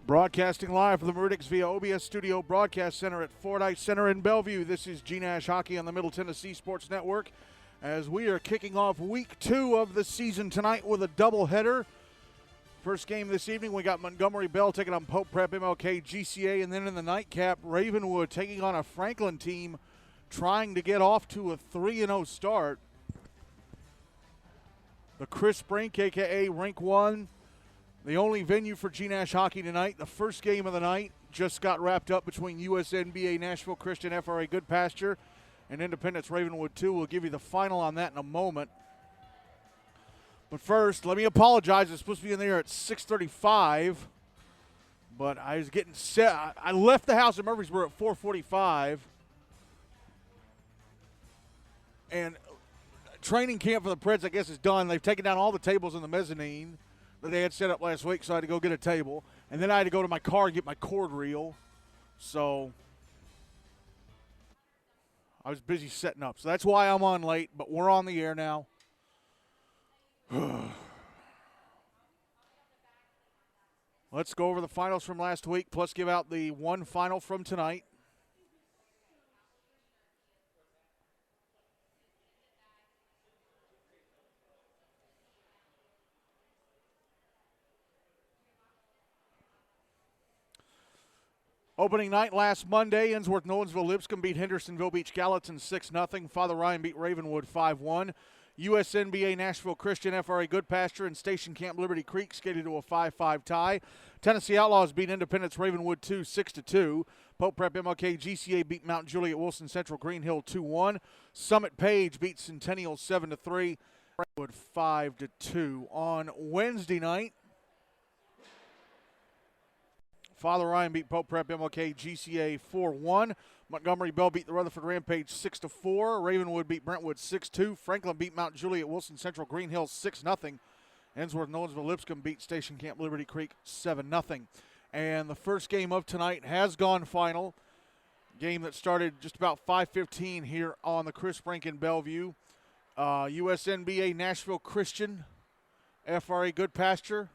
Broadcasting live from the Meridics via OBS Studio Broadcast Center at Fordyce Center in Bellevue. This is GNASH Hockey on the Middle Tennessee Sports Network as we are kicking off week 2 of the season tonight with a doubleheader. First game this evening, we got Montgomery Bell taking on Prep-MLK-GCA, and then in the nightcap, Ravenwood taking on a Franklin team trying to get off to a 3-0 start. The Chris Brink, a.k.a. Rink 1, the only venue for GNASH Hockey tonight. The first game of the night just got wrapped up between USNBA Nashville Christian FRA Goodpasture and Independence Ravenwood 2. We'll give you the final on that in a moment. But first, let me apologize. It's supposed to be in there at 6:35, but I was getting set. I left the house in Murfreesboro at 4:45, and training camp for the Preds, I guess, is done. They've taken down all the tables in the mezzanine that they had set up last week, so I had to go get a table. And then I had to go to my car and get my cord reel. So I was busy setting up. So that's why I'm on late, but we're on the air now. Let's go over the finals from last week, plus give out the one final from tonight. Opening night last Monday, Ensworth-Nolensville-Lipscomb beat Hendersonville Beach Gallatin 6-0. Father Ryan beat Ravenwood 5-1. USNBA Nashville Christian FRA Goodpasture and Station Camp Liberty Creek skated to a 5-5 tie. Tennessee Outlaws beat Independence Ravenwood 2 6-2. Pope Prep-MLK-GCA beat Mount Juliet Wilson Central Green Hill 2-1. Summit Page beat Centennial 7-3. Ravenwood 5-2. On Wednesday night, Father Ryan beat Pope Prep-MLK-GCA 4-1. Montgomery Bell beat the Rutherford Rampage 6-4. Ravenwood beat Brentwood 6-2. Franklin beat Mount Juliet Wilson Central Green Hill 6-0. Ensworth-Nolensville-Lipscomb beat Station Camp Liberty Creek 7-0. And the first game of tonight has gone final. Game that started just about 5:15 here on the Chris Brink in Bellevue. USNBA Nashville Christian FRA Goodpasture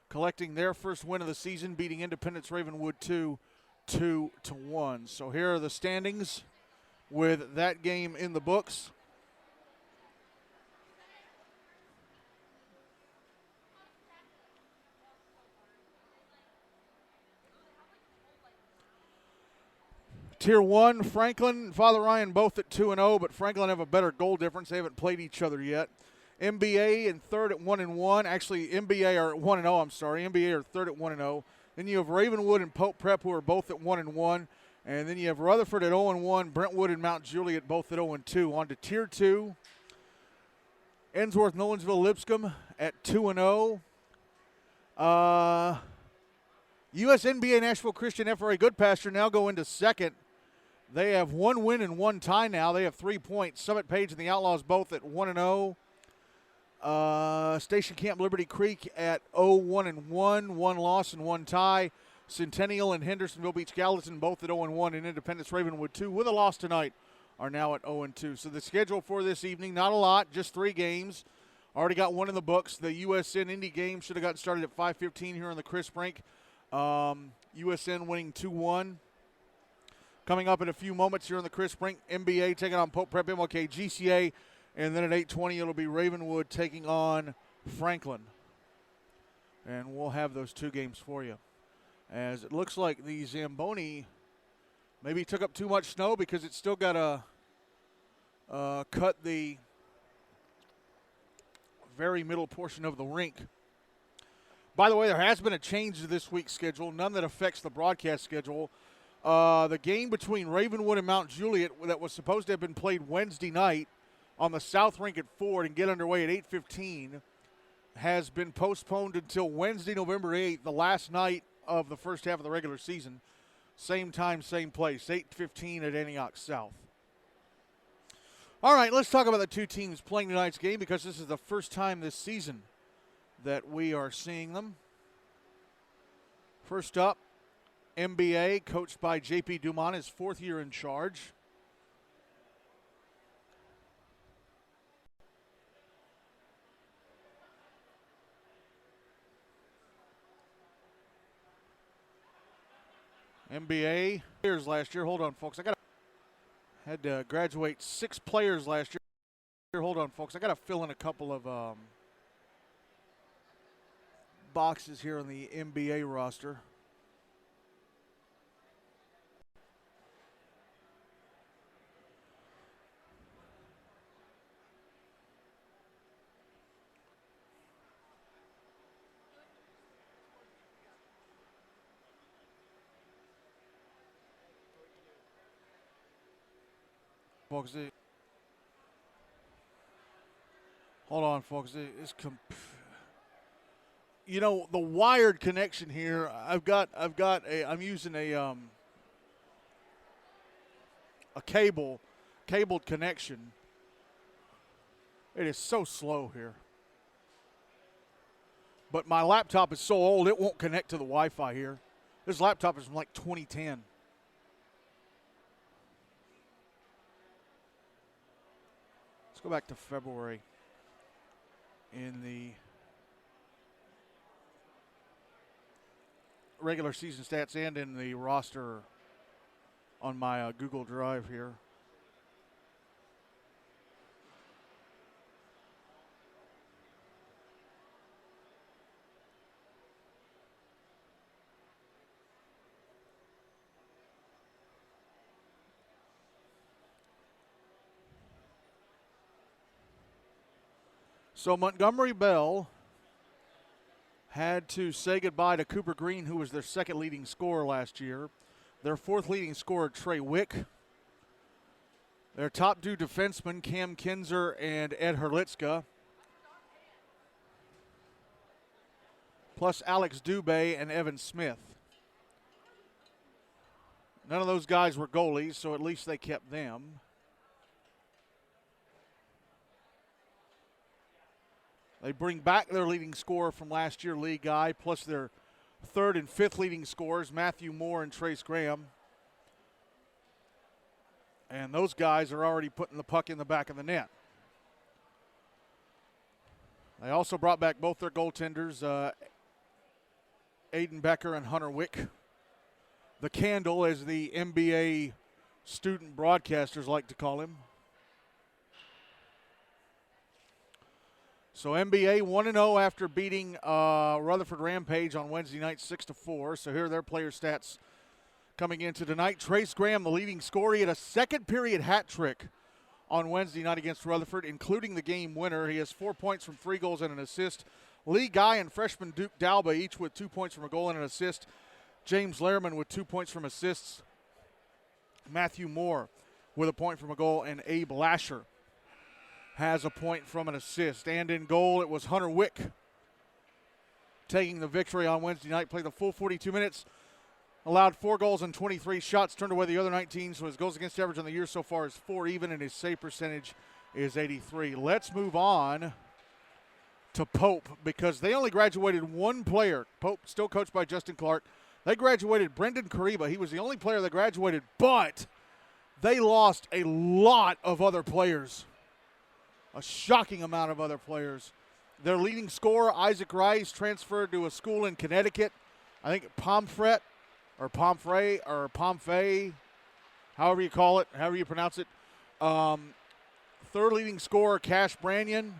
collecting their first win of the season, beating Independence Ravenwood 2-1. So here are the standings with that game in the books. Tier 1, Franklin, Father Ryan both at 2-0, but Franklin have a better goal difference. They haven't played each other yet. MBA in third at 1-1. Actually, MBA are at 1-0, I'm sorry. MBA are third at 1-0. Then you have Ravenwood and Pope Prep, who are both at 1-1. And then you have Rutherford at 0-1, Brentwood and Mount Juliet both at 0-2. On to Tier 2, Ensworth-Nolensville-Lipscomb at 2-0. USNBA Nashville Christian FRA Goodpasture now go into second. They have one win and one tie now. They have 3 points. Summit Page and the Outlaws both at 1-0. Station Camp Liberty Creek at 0-1-1, one loss and one tie. Centennial and Hendersonville Beach Gallatin both at 0-1, and Independence Ravenwood 2 with a loss tonight are now at 0-2. So the schedule for this evening, not a lot, just 3 games. Already got one in the books. The USN Indy game should have gotten started at 5:15 here on the Chris Brink. USN winning 2-1. Coming up in a few moments here on the Chris Brink, MBA taking on Pope Prep-MLK-GCA. And then at 8:20, it'll be Ravenwood taking on Franklin. And we'll have those 2 games for you. As it looks like the Zamboni maybe took up too much snow because it's still got to cut the very middle portion of the rink. By the way, there has been a change to this week's schedule, none that affects the broadcast schedule. The game between Ravenwood and Mount Juliet that was supposed to have been played Wednesday night on the South Rink at Ford and get underway at 8:15 has been postponed until Wednesday, November 8th, the last night of the first half of the regular season. Same time, same place, 8:15 at Antioch South. All right, let's talk about the 2 teams playing tonight's game because this is the first time this season that we are seeing them. First up, MBA, coached by J.P. Dumont, his 4th year in charge. NBA players last year. Hold on, folks. Had to graduate 6 players last year. Hold on, folks. I got to fill in a couple of boxes here on the NBA roster. Folks, hold on, folks. You know, the wired connection here. I'm using a cabled connection. It is so slow here. But my laptop is so old it won't connect to the Wi-Fi here. This laptop is from like 2010. Go back to February in the regular season stats and in the roster on my Google Drive here. So Montgomery Bell had to say goodbye to Cooper Green, who was their second leading scorer last year. Their fourth leading scorer, Trey Wick. Their top 2 defensemen, Cam Kinzer and Ed Herlitzka. Plus Alex Dubé and Evan Smith. None of those guys were goalies, so at least they kept them. They bring back their leading scorer from last year, Lee Guy, plus their third and fifth leading scorers, Matthew Moore and Trace Graham. And those guys are already putting the puck in the back of the net. They also brought back both their goaltenders, Aiden Becker and Hunter Wick. The Candle, as the NBA student broadcasters like to call him. So NBA 1-0 after beating Rutherford Rampage on Wednesday night 6-4. So here are their player stats coming into tonight. Trace Graham, the leading scorer. He had a second period hat trick on Wednesday night against Rutherford, including the game winner. He has 4 points from 3 goals and an assist. Lee Guy and freshman Duke Dalba each with 2 points from a goal and an assist. James Lehrman with 2 points from assists. Matthew Moore with a point from a goal, and Abe Lasher has a point from an assist. And in goal, it was Hunter Wick taking the victory on Wednesday night. Played the full 42 minutes, allowed 4 goals and 23 shots, turned away the other 19, so his goals against average on the year so far is 4 even, and his save percentage is 83. Let's move on to Pope, because they only graduated 1 player. Pope, still coached by Justin Clark. They graduated Brendan Kariba. He was the only player that graduated, but they lost a lot of other players. A shocking amount of other players. Their leading scorer, Isaac Rice, transferred to a school in Connecticut. I think Pomfret or Pomfrey or Pomfay, however you call it, however you pronounce it. Third leading scorer, Cash Branyan,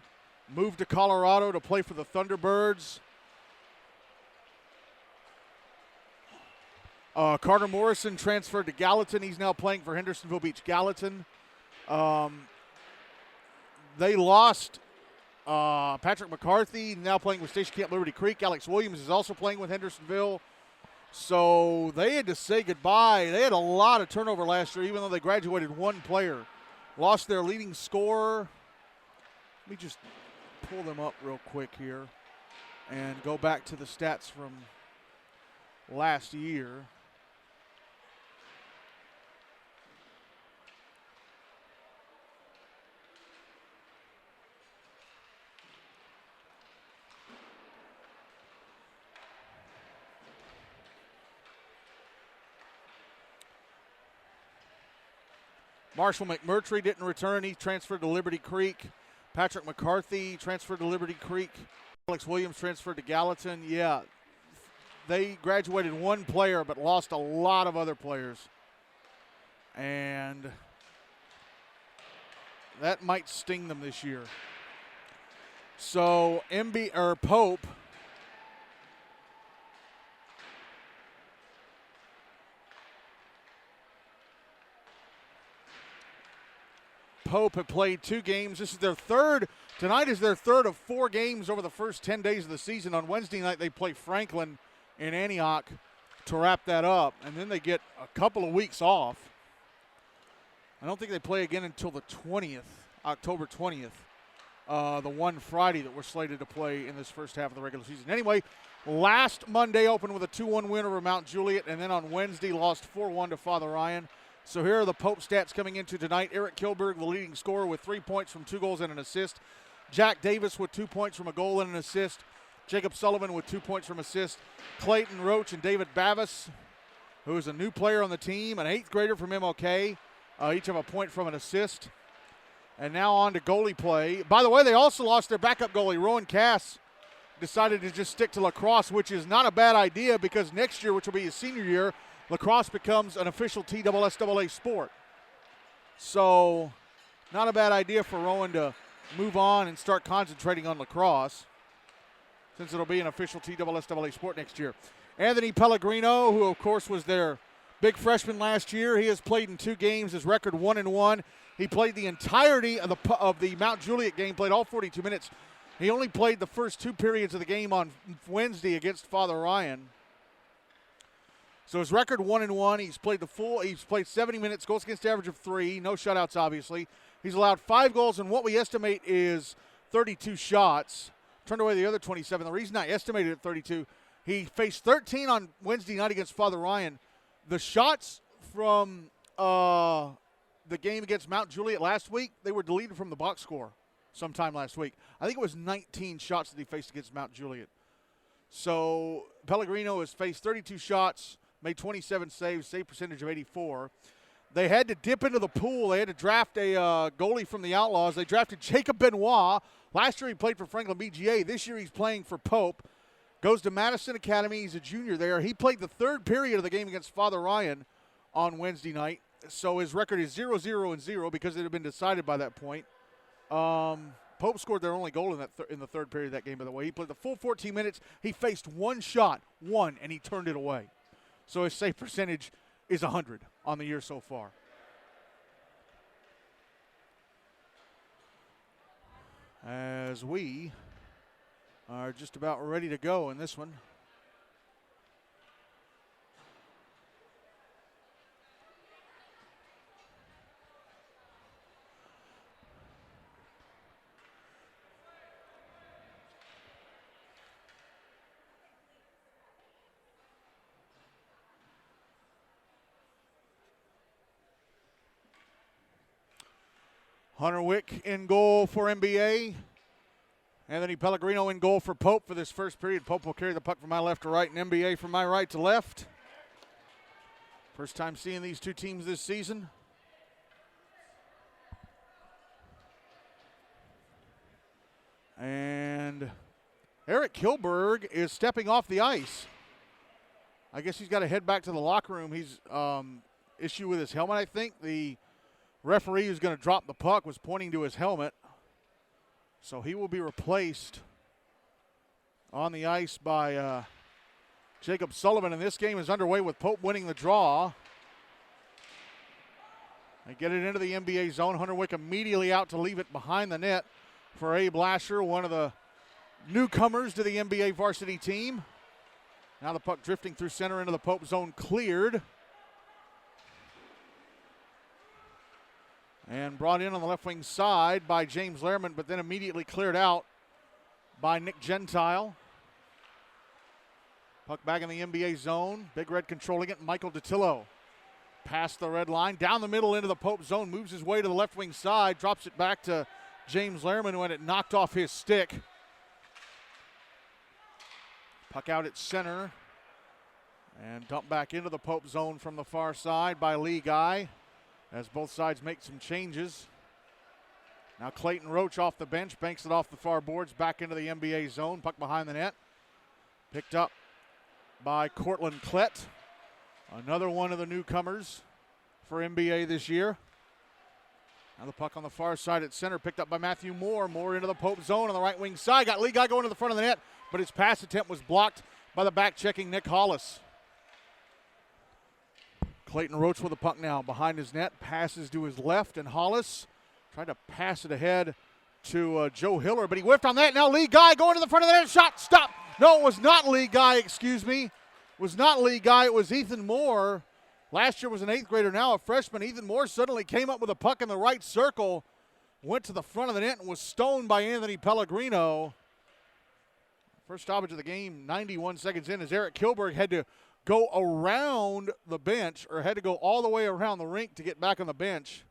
moved to Colorado to play for the Thunderbirds. Carter Morrison transferred to Gallatin. He's now playing for Hendersonville Beach Gallatin. They lost Patrick McCarthy, now playing with Station Camp Liberty Creek. Alex Williams is also playing with Hendersonville. So they had to say goodbye. They had a lot of turnover last year, even though they graduated 1 player. Lost their leading scorer. Let me just pull them up real quick here and go back to the stats from last year. Marshall McMurtry didn't return. He transferred to Liberty Creek. Patrick McCarthy transferred to Liberty Creek. Alex Williams transferred to Gallatin. Yeah, they graduated one player but lost a lot of other players. And that might sting them this year. So Pope have played 2 games. This is their third. Tonight is their third of 4 games over the first 10 days of the season. On Wednesday night, they play Franklin in Antioch to wrap that up, and then they get a couple of weeks off. I don't think they play again until the 20th, October 20th, the one Friday that we're slated to play in this first half of the regular season. Anyway, last Monday opened with a 2-1 win over Mount Juliet, and then on Wednesday lost 4-1 to Father Ryan. So here are the Pope stats coming into tonight. Eric Kilberg, the leading scorer, with 3 points from 2 goals and an assist. Jack Davis with 2 points from a goal and an assist. Jacob Sullivan with 2 points from assist. Clayton Roach and David Bavis, who is a new player on the team, an 8th grader from MLK, each have a point from an assist. And now on to goalie play. By the way, they also lost their backup goalie, Rowan Cass, decided to just stick to lacrosse, which is not a bad idea because next year, which will be his senior year, lacrosse becomes an official TSSAA sport. So not a bad idea for Rowan to move on and start concentrating on lacrosse since it'll be an official TSSAA sport next year. Anthony Pellegrino, who of course was their big freshman last year, he has played in 2 games, his record 1-1. He played the entirety of the Mount Juliet game, played all 42 minutes. He only played the first 2 periods of the game on Wednesday against Father Ryan. So his record 1-1. He's played 70 minutes, goals against average of 3, no shutouts obviously. He's allowed 5 goals and what we estimate is 32 shots. Turned away the other 27. The reason I estimated at 32, he faced 13 on Wednesday night against Father Ryan. The shots from the game against Mount Juliet last week, they were deleted from the box score sometime last week. I think it was 19 shots that he faced against Mount Juliet. So Pellegrino has faced 32 shots, made 27 saves, save percentage of 84. They had to dip into the pool. They had to draft a goalie from the Outlaws. They drafted Jacob Benoit. Last year he played for Franklin BGA. This year he's playing for Pope. Goes to Madison Academy. He's a junior there. He played the 3rd period of the game against Father Ryan on Wednesday night. So his record is 0-0-0 because it had been decided by that point. Pope scored their only goal in the 3rd period of that game, by the way. He played the full 14 minutes. He faced 1 shot, and he turned it away. So his save percentage is 100 on the year so far. As we are just about ready to go in this one. Hunter Wick in goal for NBA. Anthony Pellegrino in goal for Pope for this first period. Pope will carry the puck from my left to right and NBA from my right to left. First time seeing these 2 teams this season. And Eric Kilberg is stepping off the ice. I guess he's got to head back to the locker room. He's issue with his helmet, I think. The referee who's going to drop the puck was pointing to his helmet. So he will be replaced on the ice by Jacob Sullivan. And this game is underway with Pope winning the draw. They get it into the NBA zone. Hunter Wick immediately out to leave it behind the net for Abe Lasher, one of the newcomers to the NBA varsity team. Now the puck drifting through center into the Pope zone, cleared. And brought in on the left wing side by James Lehrman, but then immediately cleared out by Nick Gentile. Puck back in the NBA zone. Big Red controlling it. Michael DeTillo past the red line. Down the middle into the Pope zone. Moves his way to the left wing side. Drops it back to James Lehrman when it knocked off his stick. Puck out at center. And dumped back into the Pope zone from the far side by Lee Guy, as both sides make some changes. Now Clayton Roach off the bench, banks it off the far boards, back into the NBA zone. Puck behind the net. Picked up by Cortland Klett, another one of the newcomers for NBA this year. Now the puck on the far side at center, picked up by Matthew Moore. Moore into the Pope zone on the right wing side. Got Lee Guy going to the front of the net, but his pass attempt was blocked by the back-checking Nick Hollis. Clayton Roach with the puck now behind his net. Passes to his left, and Hollis tried to pass it ahead to Joe Hiller, but he whiffed on that. Now Lee Guy going to the front of the net. Shot, stop. No, it was not Lee Guy, excuse me. It was not Lee Guy. It was Ethan Moore. Last year was an 8th grader, now a freshman. Ethan Moore suddenly came up with a puck in the right circle, went to the front of the net and was stoned by Anthony Pellegrino. First stoppage of the game, 91 seconds in, as Eric Kilberg had to go around the bench, or had to go all the way around the rink to get back on the bench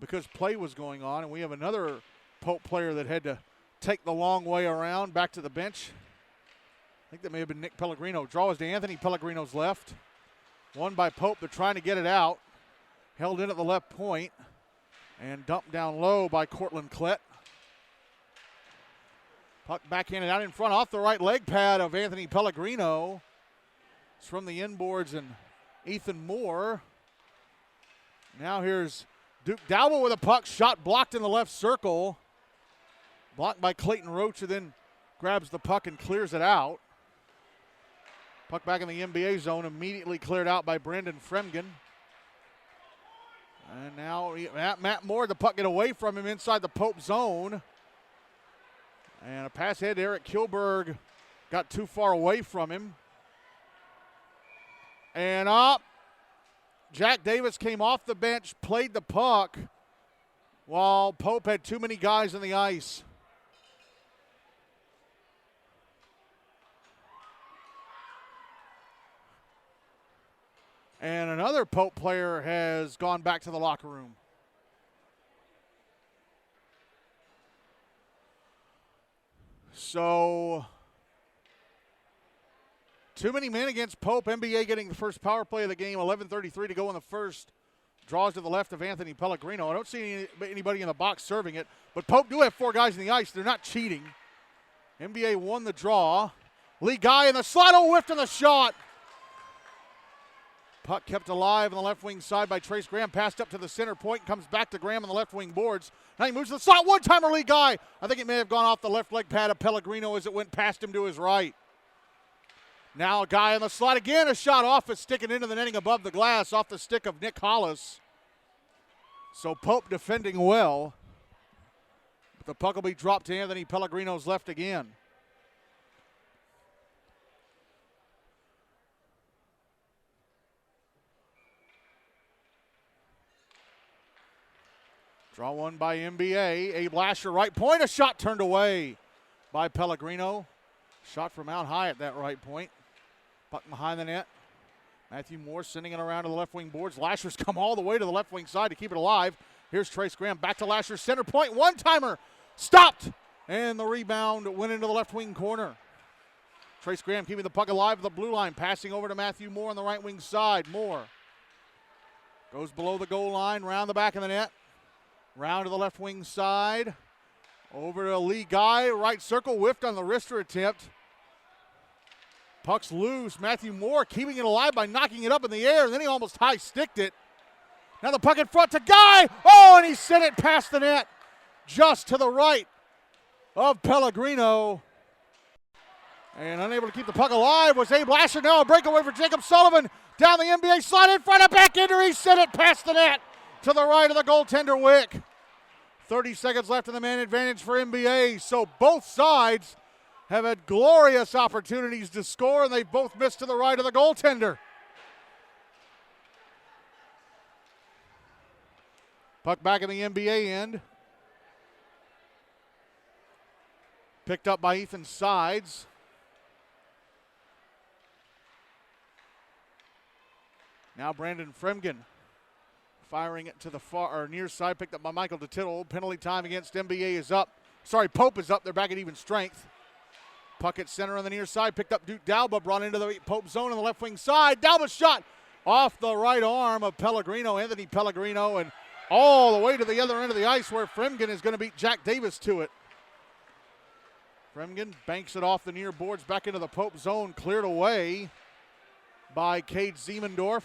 because play was going on. And we have another Pope player that had to take the long way around back to the bench. I think that may have been Nick Pellegrino. Draw is to Anthony Pellegrino's left. Won by Pope. They're trying to get it out. Held in at the left point and dumped down low by Cortland Klett. Puck backhanded out in front off the right leg pad of Anthony Pellegrino. It's from the inboards and Ethan Moore. Now here's Duke Dalba with a puck. Shot blocked in the left circle. Blocked by Clayton Roach, who then grabs the puck and clears it out. Puck back in the NBA zone, immediately cleared out by Brandon Fremgen. And now Matt Moore, the puck get away from him inside the Pope zone. And a pass ahead to Eric Kilberg, got too far away from him. And up, Jack Davis came off the bench, played the puck, while Pope had too many guys on the ice. And another Pope player has gone back to the locker room. So, too many men against Pope. NBA getting the first power play of the game, 11:33 to go in the first. Draws to the left of Anthony Pellegrino. I don't see anybody in the box serving it, but Pope do have 4 guys in the ice. They're not cheating. NBA won the draw. Lee Guy in the slot, whiffed on the shot. Puck kept alive on the left wing side by Trace Graham. Passed up to the center point. Comes back to Graham on the left wing boards. Now he moves to the slot. One-timer Lee Guy. I think it may have gone off the left leg pad of Pellegrino as it went past him to his right. Now a guy in the slot again. A shot off is sticking into the netting above the glass off the stick of Nick Hollis. So Pope defending well. But the puck will be dropped to Anthony Pellegrino's left again. Draw one by NBA. Abe Lasher, right point. A shot turned away by Pellegrino. Shot from out high at that right point. Puck behind the net. Matthew Moore sending it around to the left wing boards. Lasher's come all the way to the left wing side to keep it alive. Here's Trace Graham back to Lasher's center point. One-timer stopped. And the rebound went into the left wing corner. Trace Graham keeping the puck alive at the blue line. Passing over to Matthew Moore on the right wing side. Moore goes below the goal line, round the back of the net. Round to the left wing side. Over to Lee Guy, right circle, whiffed on the wrister attempt. Puck's loose. Matthew Moore keeping it alive by knocking it up in the air, and then he almost high-sticked it. Now the puck in front to Guy. Oh, and he sent it past the net just to the right of Pellegrino. And unable to keep the puck alive was Abe Lasher. Now a breakaway for Jacob Sullivan. Down the NBA slot in front of backhander. He sent it past the net to the right of the goaltender Wick. 30 seconds left in the man advantage for NBA. So both sides have had glorious opportunities to score, and they both missed to the right of the goaltender. Puck back in the NBA end. Picked up by Ethan Sides. Now Brandon Fremgen firing it to the far or near side, picked up by Michael DeTittle. Penalty time against NBA is up. Pope is up. They're back at even strength. Puck at center on the near side, picked up Duke Dalba, brought into the Pope zone on the left wing side. Dalba's shot off the right arm of Pellegrino, Anthony Pellegrino, and all the way to the other end of the ice where Fremgen is going to beat Jack Davis to it. Fremgen banks it off the near boards back into the Pope zone, cleared away. by Cade Siemendorf.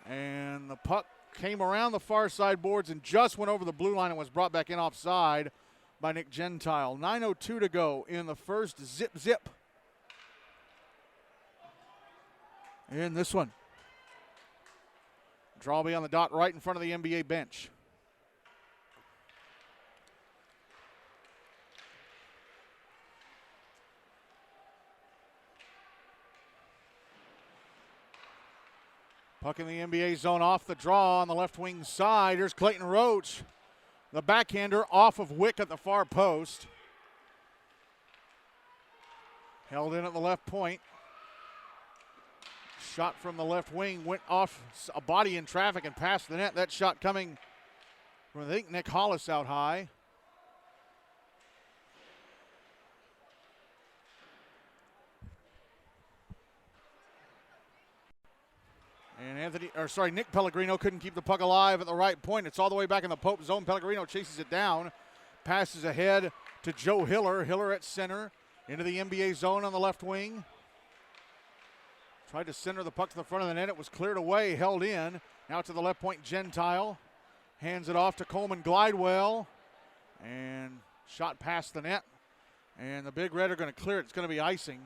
And the puck came around the far side boards and just went over the blue line and was brought back in offside by Nick Gentile. 9:02 to go in the first. Zip, zip. In this one. Drawby on the dot right in front of the NBA bench. Puck in the NBA zone off the draw on the left wing side. Here's Clayton Roach. The backhander off of Wick at the far post. Held in at the left point. Shot from the left wing went off a body in traffic and past the net. That shot coming from, I think, Nick Hollis out high. And Nick Pellegrino couldn't keep the puck alive at the right point. It's all the way back in the Pope zone. Pellegrino chases it down. Passes ahead to Joe Hiller. Hiller at center. Into the NBA zone on the left wing. Tried to center the puck to the front of the net. It was cleared away, held in. Now to the left point, Gentile. Hands it off to Coleman Glidewell. And shot past the net. And the Big Red are going to clear it. It's going to be icing.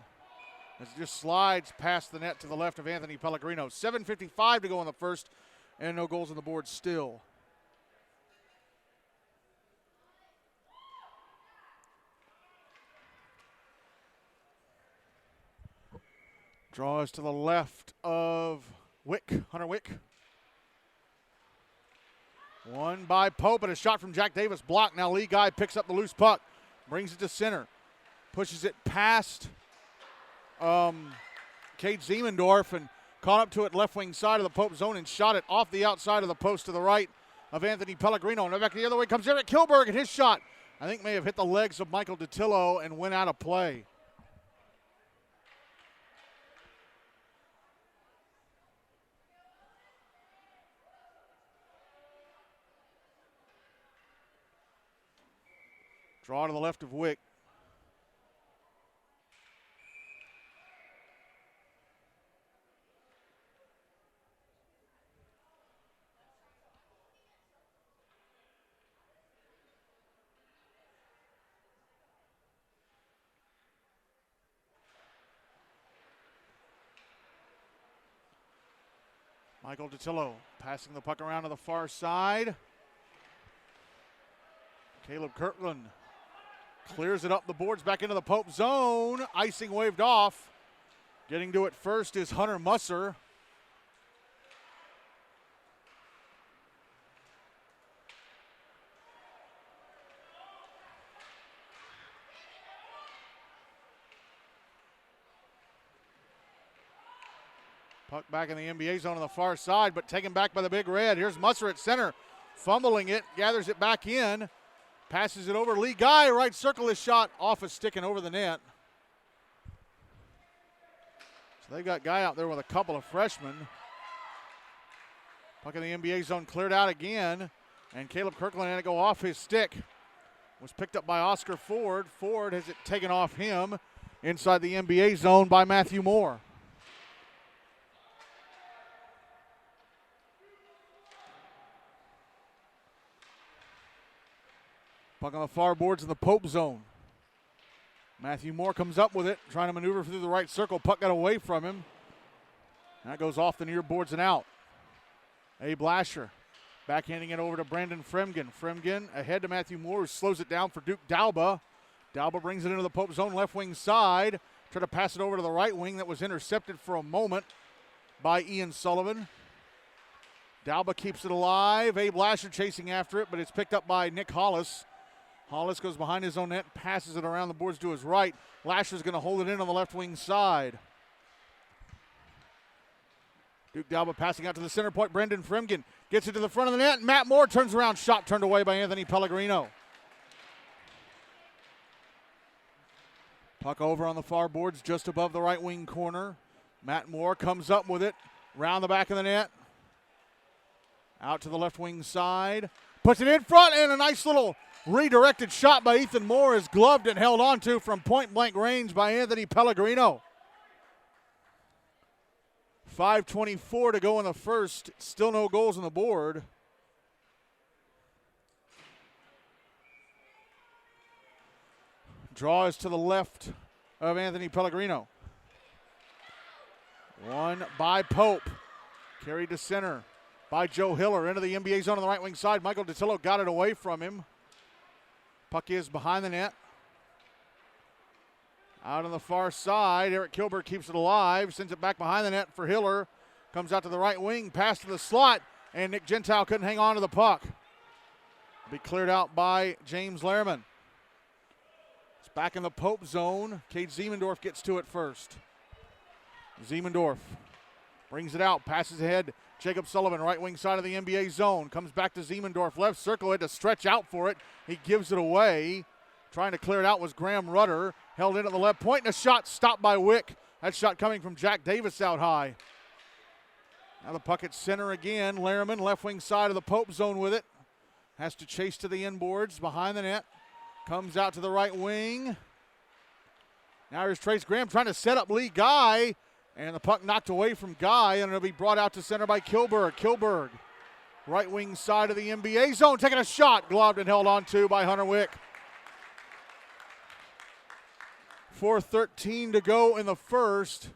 As it just slides past the net to the left of Anthony Pellegrino. 7:55 to go in the first, and no goals on the board still. Draws to the left of Wick, Hunter Wick. One by Pope, and a shot from Jack Davis blocked. Now Lee Guy picks up the loose puck, brings it to center, pushes it past Cade Siemendorf and caught up to it left wing side of the Pope zone and shot it off the outside of the post to the right of Anthony Pellegrino. And back the other way comes Eric Kilberg, and his shot, I think, may have hit the legs of Michael DiTillo and went out of play. Draw to the left of Wick. Michael DiTillo passing the puck around to the far side. Caleb Kirkland clears it up the boards back into the Pope zone. Icing waved off. Getting to it first is Hunter Musser. Puck back in the NBA zone on the far side, but taken back by the Big Red. Here's Musser at center, fumbling it, gathers it back in, passes it over. Lee Guy, right circle, his shot off a stick and over the net. So they've got Guy out there with a couple of freshmen. Puck in the NBA zone cleared out again, and Caleb Kirkland had to go off his stick. Was picked up by Oscar Ford. Ford has it taken off him inside the NBA zone by Matthew Moore. Puck on the far boards in the Pope zone. Matthew Moore comes up with it, trying to maneuver through the right circle. Puck got away from him. That goes off the near boards and out. Abe Lasher backhanding it over to Brandon Fremgen. Fremgen ahead to Matthew Moore, who slows it down for Duke Dauba. Dauba brings it into the Pope zone, left wing side. Try to pass it over to the right wing. That was intercepted for a moment by Ian Sullivan. Dauba keeps it alive. Abe Lasher chasing after it, but it's picked up by Nick Hollis. Hollis goes behind his own net, passes it around the boards to his right. Lasher's going to hold it in on the left wing side. Duke Dauba passing out to the center point. Brendan Fremgen gets it to the front of the net. Matt Moore turns around. Shot turned away by Anthony Pellegrino. Puck over on the far boards just above the right wing corner. Matt Moore comes up with it. Round the back of the net. Out to the left wing side. Puts it in front, and a nice little Redirected shot by Ethan Moore is gloved and held onto from point-blank range by Anthony Pellegrino. 5:24 to go in the first. Still no goals on the board. Draw is to the left of Anthony Pellegrino. One by Pope. Carried to center by Joe Hiller. Into the NBA zone on the right wing side. Michael Datillo got it away from him. Puck is behind the net. Out on the far side, Eric Kilberg keeps it alive. Sends it back behind the net for Hiller. Comes out to the right wing, pass to the slot, and Nick Gentile couldn't hang on to the puck. Be cleared out by James Lehrman. It's back in the Pope zone. Cade Ziemendorf gets to it first. Ziemendorf brings it out, passes ahead. Jacob Sullivan, right wing side of the NBA zone. Comes back to Ziemendorf, left circle, had to stretch out for it. He gives it away. Trying to clear it out was Graham Rudder. Held in at the left point, and a shot stopped by Wick. That shot coming from Jack Davis out high. Now the puck at center again. Lehrman, left wing side of the Pope zone with it. Has to chase to the inboards, behind the net. Comes out to the right wing. Now here's Trace Graham trying to set up Lee Guy. And the puck knocked away from Guy, and it'll be brought out to center by Kilberg. Kilberg, right wing side of the NBA zone, taking a shot, gloved and held on to by Hunter Wick. 4:13 to go in the first,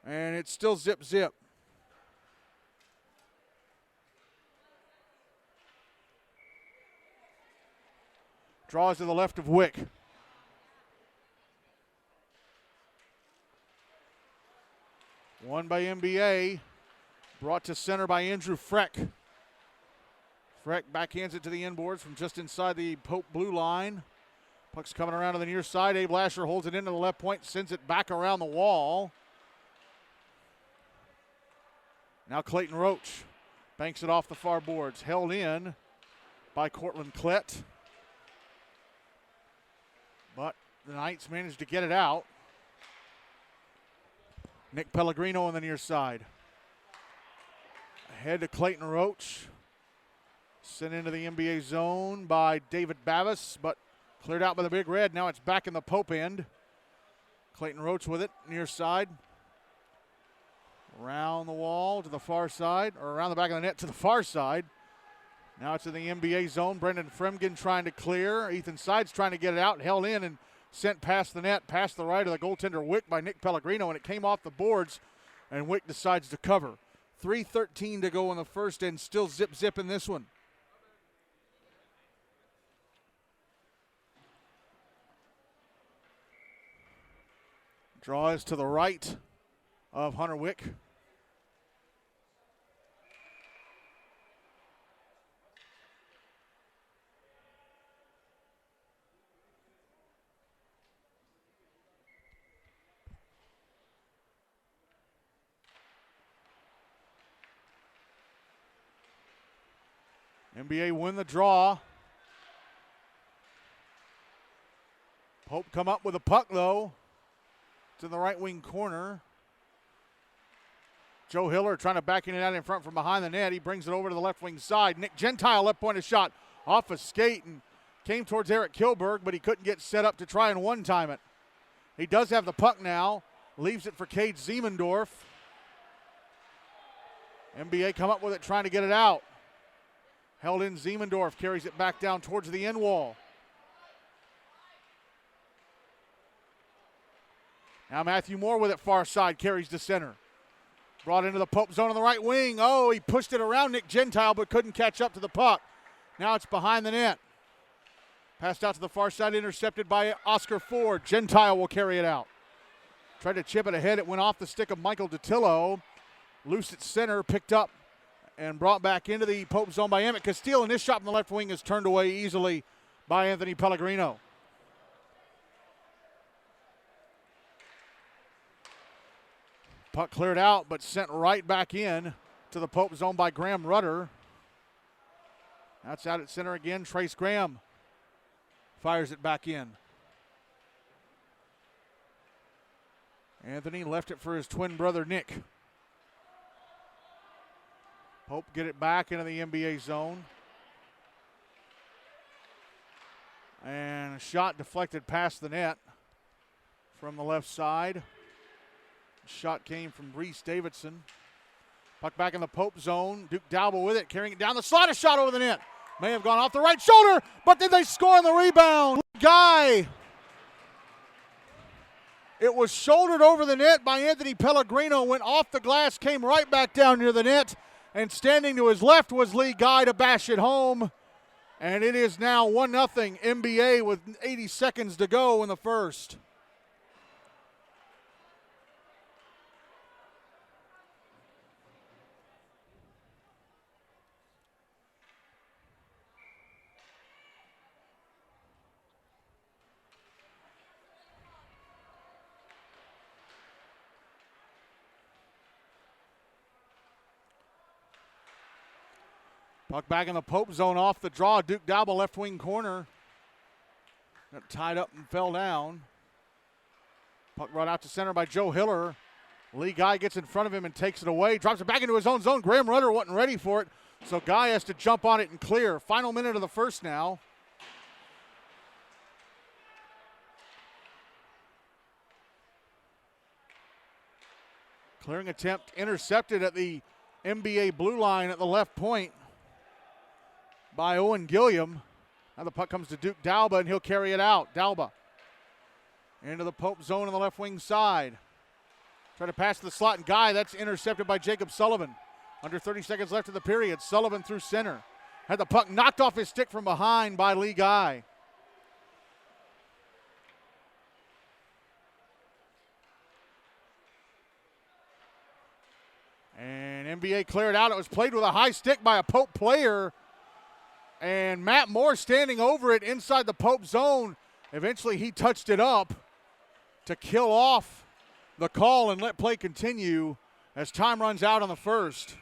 and it's still zip-zip. Draws to the left of Wick. Won by NBA, brought to center by Andrew Freck. Freck backhands it to the inboards from just inside the Pope blue line. Puck's coming around to the near side. Abe Lasher holds it into the left point, sends it back around the wall. Now Clayton Roach banks it off the far boards. Held in by Cortland Klett. But the Knights managed to get it out. Nick Pellegrino on the near side. Ahead to Clayton Roach. Sent into the NBA zone by David Bavis, but cleared out by the Big Red. Now it's back in the Pope end. Clayton Roach with it, near side. Around the wall to the far side, or around the back of the net to the far side. Now it's in the NBA zone. Brendan Fremgen trying to clear. Ethan Sides trying to get it out, held in and sent past the net, past the right of the goaltender Wick by Nick Pellegrino, and it came off the boards, and Wick decides to cover. 3:13 to go in the first, and still zip-zip in this one. Draw is to the right of Hunter Wick. NBA win the draw. Pope come up with a puck, though. It's in the right wing corner. Joe Hiller trying to back it out in front from behind the net. He brings it over to the left wing side. Nick Gentile left point a shot off a skate and came towards Eric Kilberg, but he couldn't get set up to try and one-time it. He does have the puck now. Leaves it for Cade Ziemendorf. NBA come up with it, trying to get it out. Held in, Ziemendorf carries it back down towards the end wall. Now Matthew Moore with it far side, carries to center. Brought into the Pope zone on the right wing. Oh, he pushed it around Nick Gentile but couldn't catch up to the puck. Now it's behind the net. Passed out to the far side, intercepted by Oscar Ford. Gentile will carry it out. Tried to chip it ahead. It went off the stick of Michael Datillo. Loose at center, picked up and brought back into the Pope zone by Emmett Castile, and this shot from the left wing is turned away easily by Anthony Pellegrino. Puck cleared out, but sent right back in to the Pope zone by Graham Rudder. That's out at center again. Trace Graham fires it back in. Anthony left it for his twin brother, Nick. Pope get it back into the NBA zone. And a shot deflected past the net from the left side. Shot came from Reese Davidson. Puck back in the Pope zone. Duke Dalba with it, carrying it down the slot. A shot over the net. May have gone off the right shoulder, but did they score on the rebound? Guy. It was shouldered over the net by Anthony Pellegrino, went off the glass, came right back down near the net, and standing to his left was Lee Guy to bash it home. And it is now 1-0 NBA with 80 seconds to go in the first. Puck back in the Pope zone off the draw. Duke Dalba left wing corner. Got tied up and fell down. Puck brought out to center by Joe Hiller. Lee Guy gets in front of him and takes it away. Drops it back into his own zone. Graham Rudder wasn't ready for it, so Guy has to jump on it and clear. Final minute of the first now. Clearing attempt intercepted at the NBA blue line at the left point by Owen Gilliam. Now the puck comes to Duke Dalba, and he'll carry it out. Dalba into the Pope zone on the left wing side. Try to pass to the slot, and Guy, that's intercepted by Jacob Sullivan. Under 30 seconds left of the period. Sullivan through center. Had the puck knocked off his stick from behind by Lee Guy. And NBA cleared out. It was played with a high stick by a Pope player. And Matt Moore standing over it inside the Pope zone. Eventually he touched it up to kill off the call and let play continue as time runs out on the first.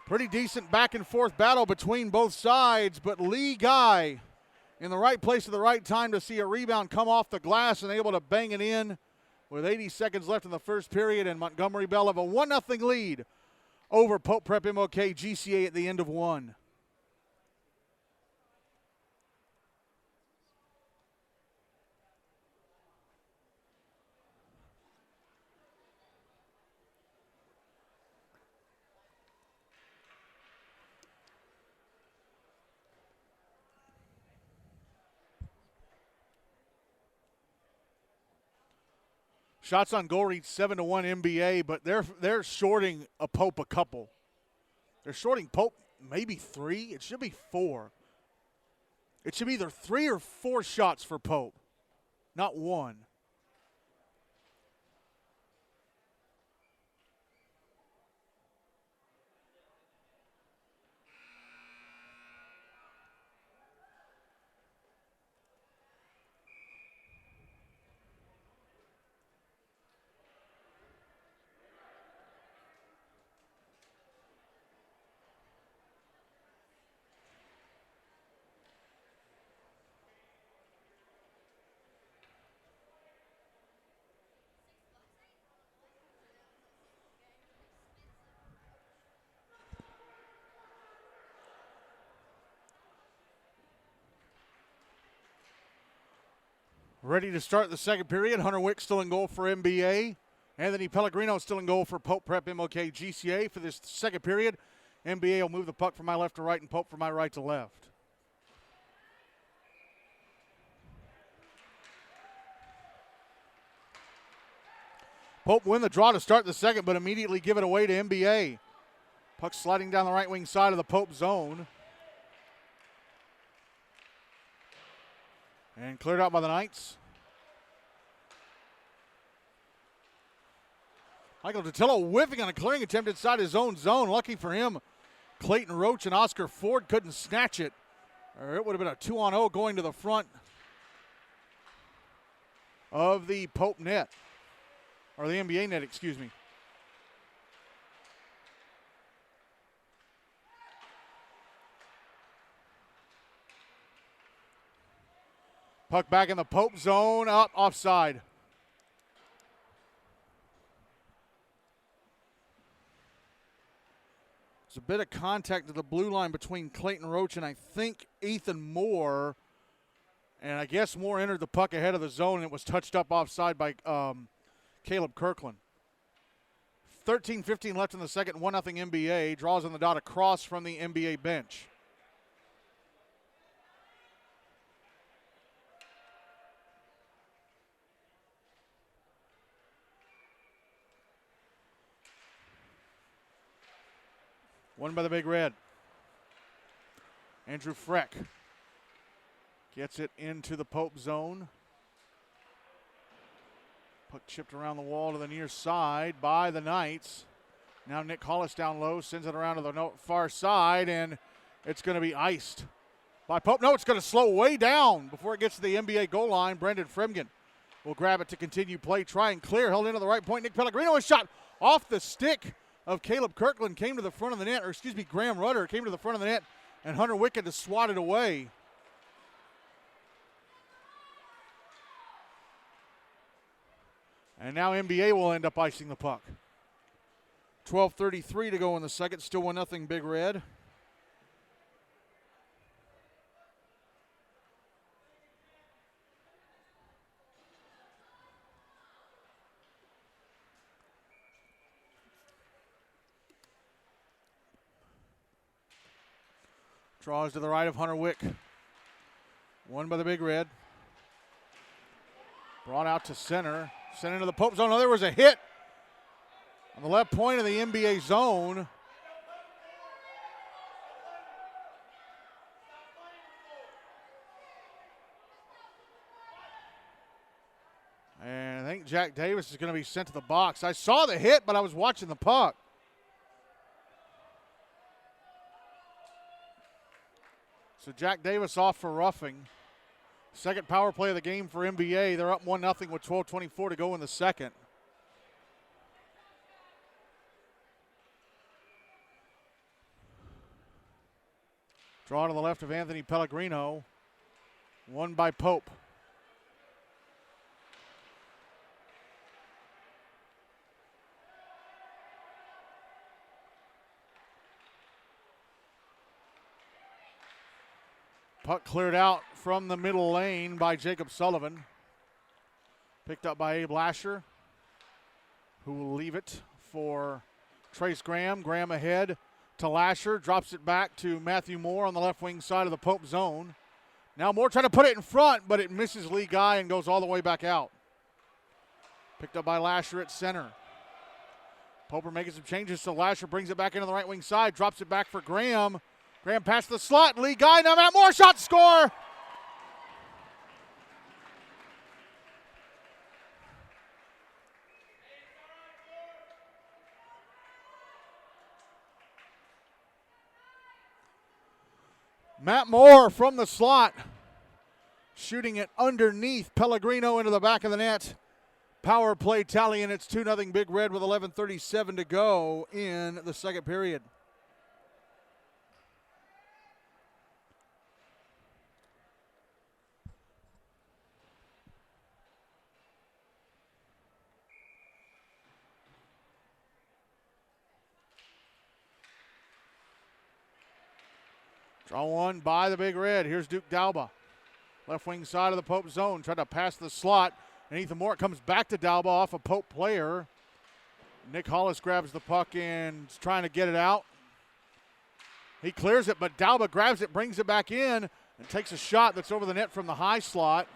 Pretty decent back and forth battle between both sides, but Lee Guy in the right place at the right time to see a rebound come off the glass and able to bang it in with 80 seconds left in the first period, and Montgomery Bell have a 1-0 lead over Pope Prep-MLK-GCA at the end of one. Shots on goal reach 7-1 NBA, but they're shorting a Pope a couple. They're shorting Pope maybe 3. It should be 4. It should be either 3 or 4 shots for Pope, not 1. Ready to start the second period. Hunter Wick still in goal for NBA. Anthony Pellegrino still in goal for Pope Prep-MLK-GCA for this second period. NBA will move the puck from my left to right and Pope from my right to left. Pope win the draw to start the second, but immediately give it away to NBA. Puck sliding down the right wing side of the Pope zone. And cleared out by the Knights. Michael Datillo whiffing on a clearing attempt inside his own zone. Lucky for him, Clayton Roach and Oscar Ford couldn't snatch it, or it would have been a 2-on-0 going to the front of the Pope net, or the NBA net, excuse me. Puck back in the Pope zone, up offside. bit of contact at the blue line between Clayton Roach and I think Ethan Moore. And I guess Moore entered the puck ahead of the zone, and it was touched up offside by Caleb Kirkland. 13:15 left in the second, 1-0 NBA. Draws on the dot across from the NBA bench. Won by the Big Red. Andrew Freck gets it into the Pope zone. Puck chipped around the wall to the near side by the Knights. Now Nick Hollis down low, sends it around to the far side, and it's going to be iced by Pope. No, it's going to slow way down before it gets to the NBA goal line. Brendan Fremgen will grab it to continue play. Try and clear, held into the right point. Nick Pellegrino, a shot off the stick of Caleb Kirkland, came to the front of the net, or excuse me, Graham Rudder came to the front of the net, and Hunter Wicked to swat it away. And now NBA will end up icing the puck. 12:33 to go in the second, still 1-0 Big Red. Draws to the right of Hunter Wick. Won by the Big Red. Brought out to center. Sent into the Pope zone. Oh, there was a hit on the left point of the NBA zone. And I think Jack Davis is going to be sent to the box. I saw the hit, but I was watching the puck. So Jack Davis off for roughing. Second power play of the game for NBA. They're up 1-0 with 12:24 to go in the second. Draw to the left of Anthony Pellegrino. Won by Pope. Puck cleared out from the middle lane by Jacob Sullivan. Picked up by Abe Lasher, who will leave it for Trace Graham. Graham ahead to Lasher, drops it back to Matthew Moore on the left wing side of the Pope zone. Now Moore trying to put it in front, but it misses Lee Guy and goes all the way back out. Picked up by Lasher at center. Poper making some changes, so Lasher brings it back into the right wing side, drops it back for Graham. Graham past the slot, Lee Guy, now Matt Moore, shot, score! Matt Moore from the slot, shooting it underneath Pellegrino into the back of the net. Power play tally, and it's 2-0 Big Red with 11:37 to go in the second period. Draw one by the Big Red. Here's Duke Dalba. Left wing side of the Pope zone. Tried to pass the slot. And Ethan Moore comes back to Dalba off a Pope player. Nick Hollis grabs the puck and is trying to get it out. He clears it, but Dalba grabs it, brings it back in, and takes a shot that's over the net from the high slot.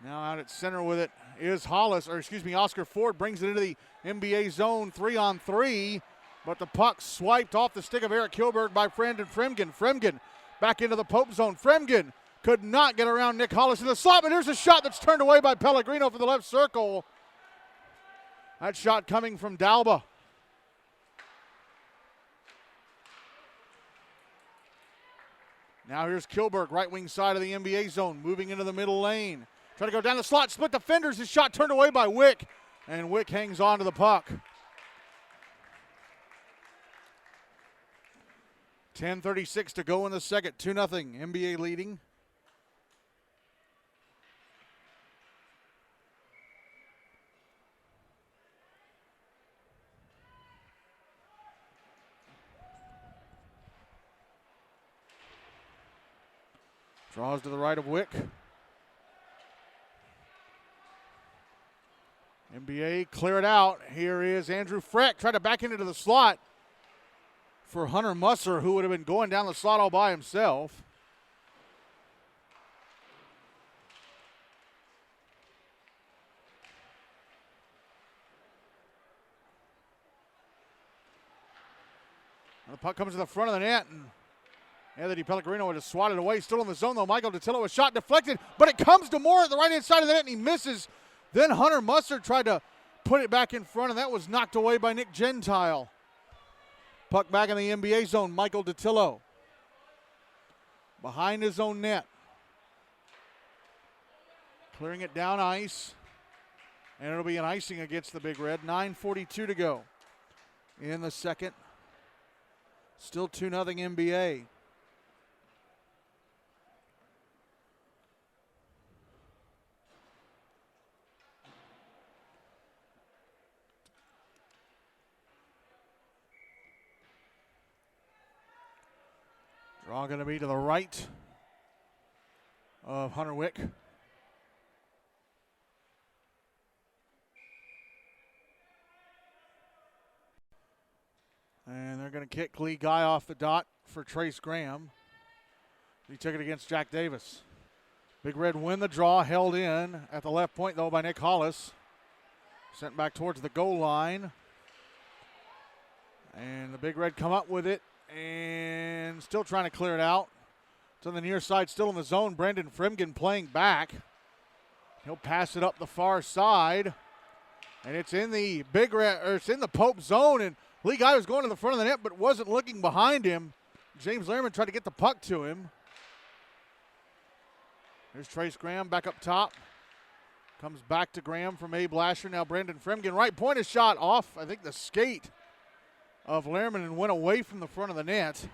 Now out at center with it is Oscar Ford brings it into the NBA zone 3-on-3, but the puck swiped off the stick of Eric Kilberg by Brandon Fremgen. Fremgen back into the Pope zone. Fremgen could not get around Nick Hollis in the slot, but here's a shot that's turned away by Pellegrino for the left circle. That shot coming from Dalba. Now here's Kilberg, right wing side of the NBA zone, moving into the middle lane. Trying to go down the slot, split defenders. His shot turned away by Wick, and Wick hangs on to the puck. 10:36 to go in the second. 2-0, NBA leading. Draws to the right of Wick. NBA clear it out. Here is Andrew Freck trying to back into the slot for Hunter Musser, who would have been going down the slot all by himself. And the puck comes to the front of the net, and Anthony Pellegrino would have swatted away. Still in the zone, though. Michael Datillo, a shot deflected, but it comes to Moore at the right-hand side of the net, and he misses. Then Hunter Musser tried to put it back in front, and that was knocked away by Nick Gentile. Puck back in the NBA zone. Michael Datillo behind his own net. Clearing it down ice. And it'll be an icing against the Big Red. 9:42 to go in the second. Still 2-0 NBA. Draw going to be to the right of Hunter Wick. And they're going to kick Lee Guy off the dot for Trace Graham. He took it against Jack Davis. Big Red win the draw, held in at the left point, though, by Nick Hollis. Sent back towards the goal line. And the Big Red come up with it. And still trying to clear it out. It's on the near side, still in the zone. Brendan Frimgen playing back. He'll pass it up the far side. And it's in the Big Red, or it's in the Pope zone. And Lee Guy was going to the front of the net, but wasn't looking behind him. James Lehrman tried to get the puck to him. Here's Trace Graham back up top. Comes back to Graham from Abe Lasher. Now Brendan Frimgen. Right point, a shot off, I think, the skate of Lehrman and went away from the front of the net.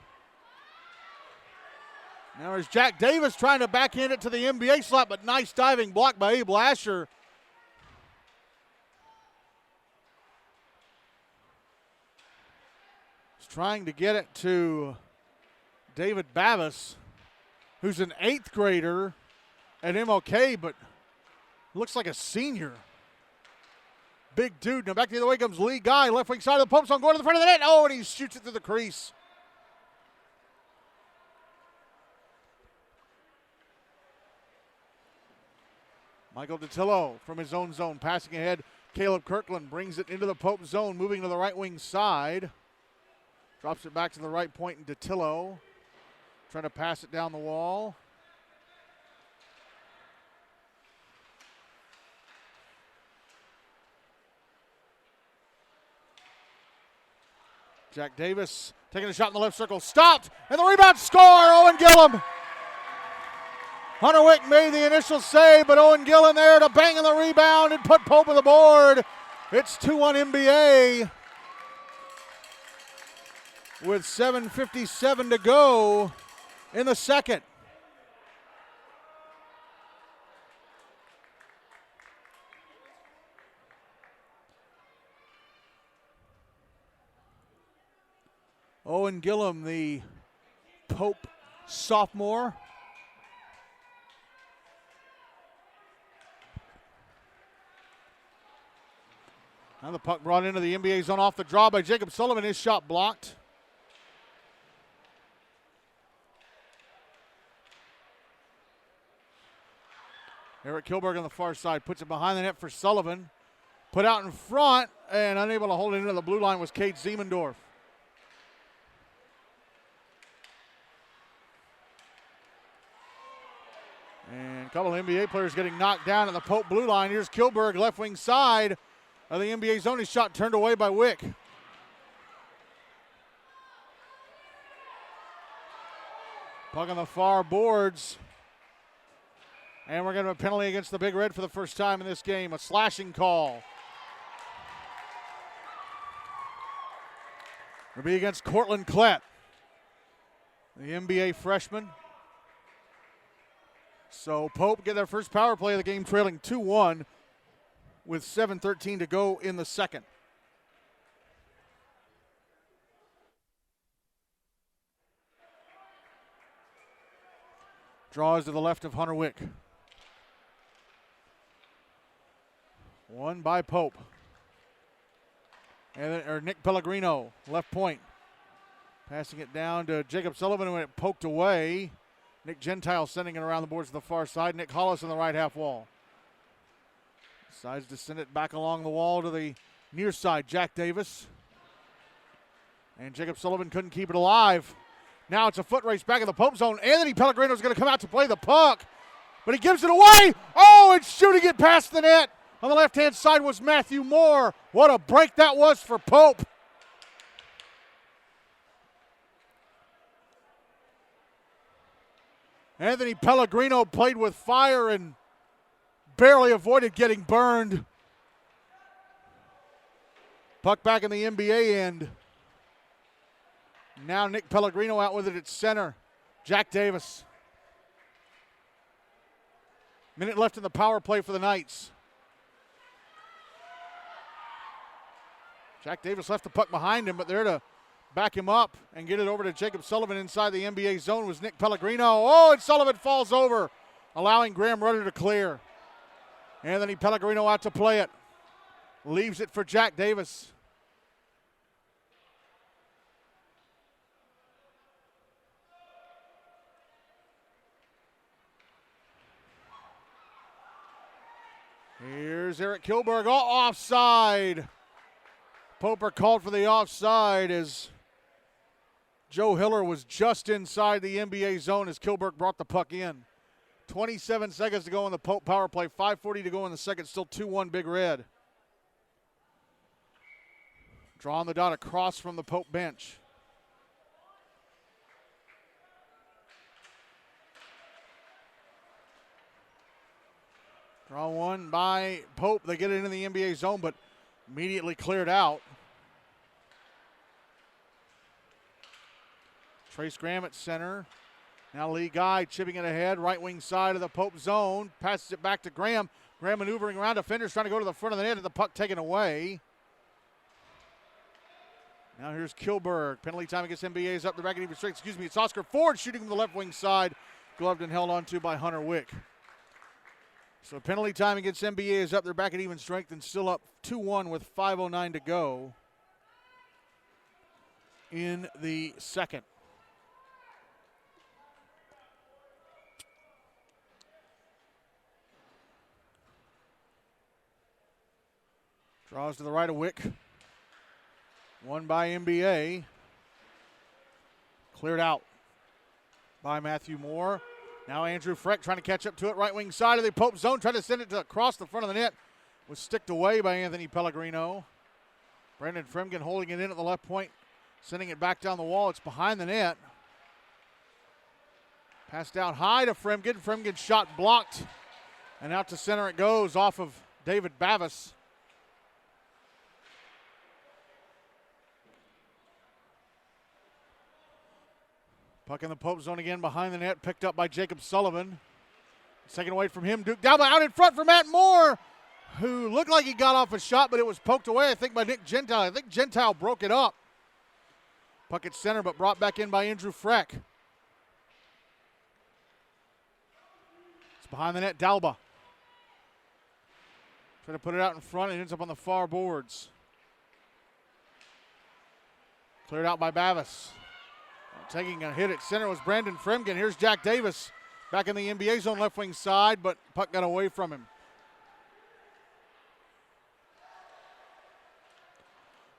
Now there's Jack Davis trying to backhand it to the NBA slot, but nice diving block by Abe Lasher. He's trying to get it to David Bavis, who's an 8th grader at MLK, but looks like a senior. Big dude. Now back the other way comes Lee Guy. Left wing side of the Pope zone, going to the front of the net. Oh, and he shoots it through the crease. Michael Datillo from his own zone, passing ahead. Caleb Kirkland brings it into the Pope zone, moving to the right wing side. Drops it back to the right point, and Datillo trying to pass it down the wall. Jack Davis taking a shot in the left circle, stopped, and the rebound, score, Owen Gillum. Hunter Wick made the initial save, but Owen Gillum there to bang in the rebound and put Pope on the board. It's 2-1 NBA with 7:57 to go in the second. Owen Gillum, the Pope sophomore. Now the puck brought into the NBA zone off the draw by Jacob Sullivan. His shot blocked. Eric Kilberg on the far side puts it behind the net for Sullivan. Put out in front and unable to hold it into the blue line was Cade Siemendorf. And a couple of NBA players getting knocked down at the Pope blue line. Here's Kilberg, left wing side of the NBA zone. His shot turned away by Wick. Puck on the far boards. And we're going to have a penalty against the Big Red for the first time in this game. A slashing call. It'll be against Cortland Klett, the NBA freshman. So Pope get their first power play of the game, trailing 2-1 with 7:13 to go in the second. Draws to the left of Hunter Wick. One by Pope. And Nick Pellegrino, left point. Passing it down to Jacob Sullivan when it poked away. Nick Gentile sending it around the boards to the far side. Nick Hollis on the right half wall. Decides to send it back along the wall to the near side. Jack Davis. And Jacob Sullivan couldn't keep it alive. Now it's a foot race back in the Pope zone. Anthony Pellegrino is going to come out to play the puck. But he gives it away. Oh, and shooting it past the net. On the left-hand side was Matthew Moore. What a break that was for Pope. Anthony Pellegrino played with fire and barely avoided getting burned. Puck back in the NBA end. Now Nick Pellegrino out with it at center. Jack Davis. Minute left in the power play for the Knights. Jack Davis left the puck behind him, but there to back him up and get it over to Jacob Sullivan inside the NBA zone was Nick Pellegrino. Oh, and Sullivan falls over, allowing Graham Rudder to clear. Anthony Pellegrino out to play it. Leaves it for Jack Davis. Here's Eric Kilberg. Oh, offside. Poper called for the offside as Joe Hiller was just inside the NBA zone as Kilberg brought the puck in. 27 seconds to go in the Pope power play. 5:40 to go in the second. Still 2-1 Big Red. Drawing the dot across from the Pope bench. Draw one by Pope. They get it into the NBA zone, but immediately cleared out. Trace Graham at center. Now Lee Guy chipping it ahead. Right wing side of the Pope zone. Passes it back to Graham. Graham maneuvering around defenders, trying to go to the front of the net, and the puck taken away. Now here's Kilberg. Penalty time against NBA is up. The back and even straight. Excuse me. It's Oscar Ford shooting from the left wing side. Gloved and held on to by Hunter Wick. So penalty time against NBA is up. They're back at even strength and still up 2-1 with 5:09 to go in the second. Draws to the right of Wick. Won by NBA. Cleared out by Matthew Moore. Now Andrew Freck trying to catch up to it. Right wing side of the Pope zone. Trying to send it across the front of the net. Was sticked away by Anthony Pellegrino. Brandon Fremgen holding it in at the left point. Sending it back down the wall. It's behind the net. Passed out high to Fremgen. Fremgen's shot blocked. And out to center it goes off of David Bavis. Puck in the Pope zone again behind the net, picked up by Jacob Sullivan. Second away from him, Duke Dalba out in front for Matt Moore, who looked like he got off a shot, but it was poked away, I think, by Nick Gentile. I think Gentile broke it up. Puck at center, but brought back in by Andrew Freck. It's behind the net, Dalba. Trying to put it out in front, it ends up on the far boards. Cleared out by Bavis. Taking a hit at center was Brandon Fremgen. Here's Jack Davis back in the NBA zone left wing side, but puck got away from him.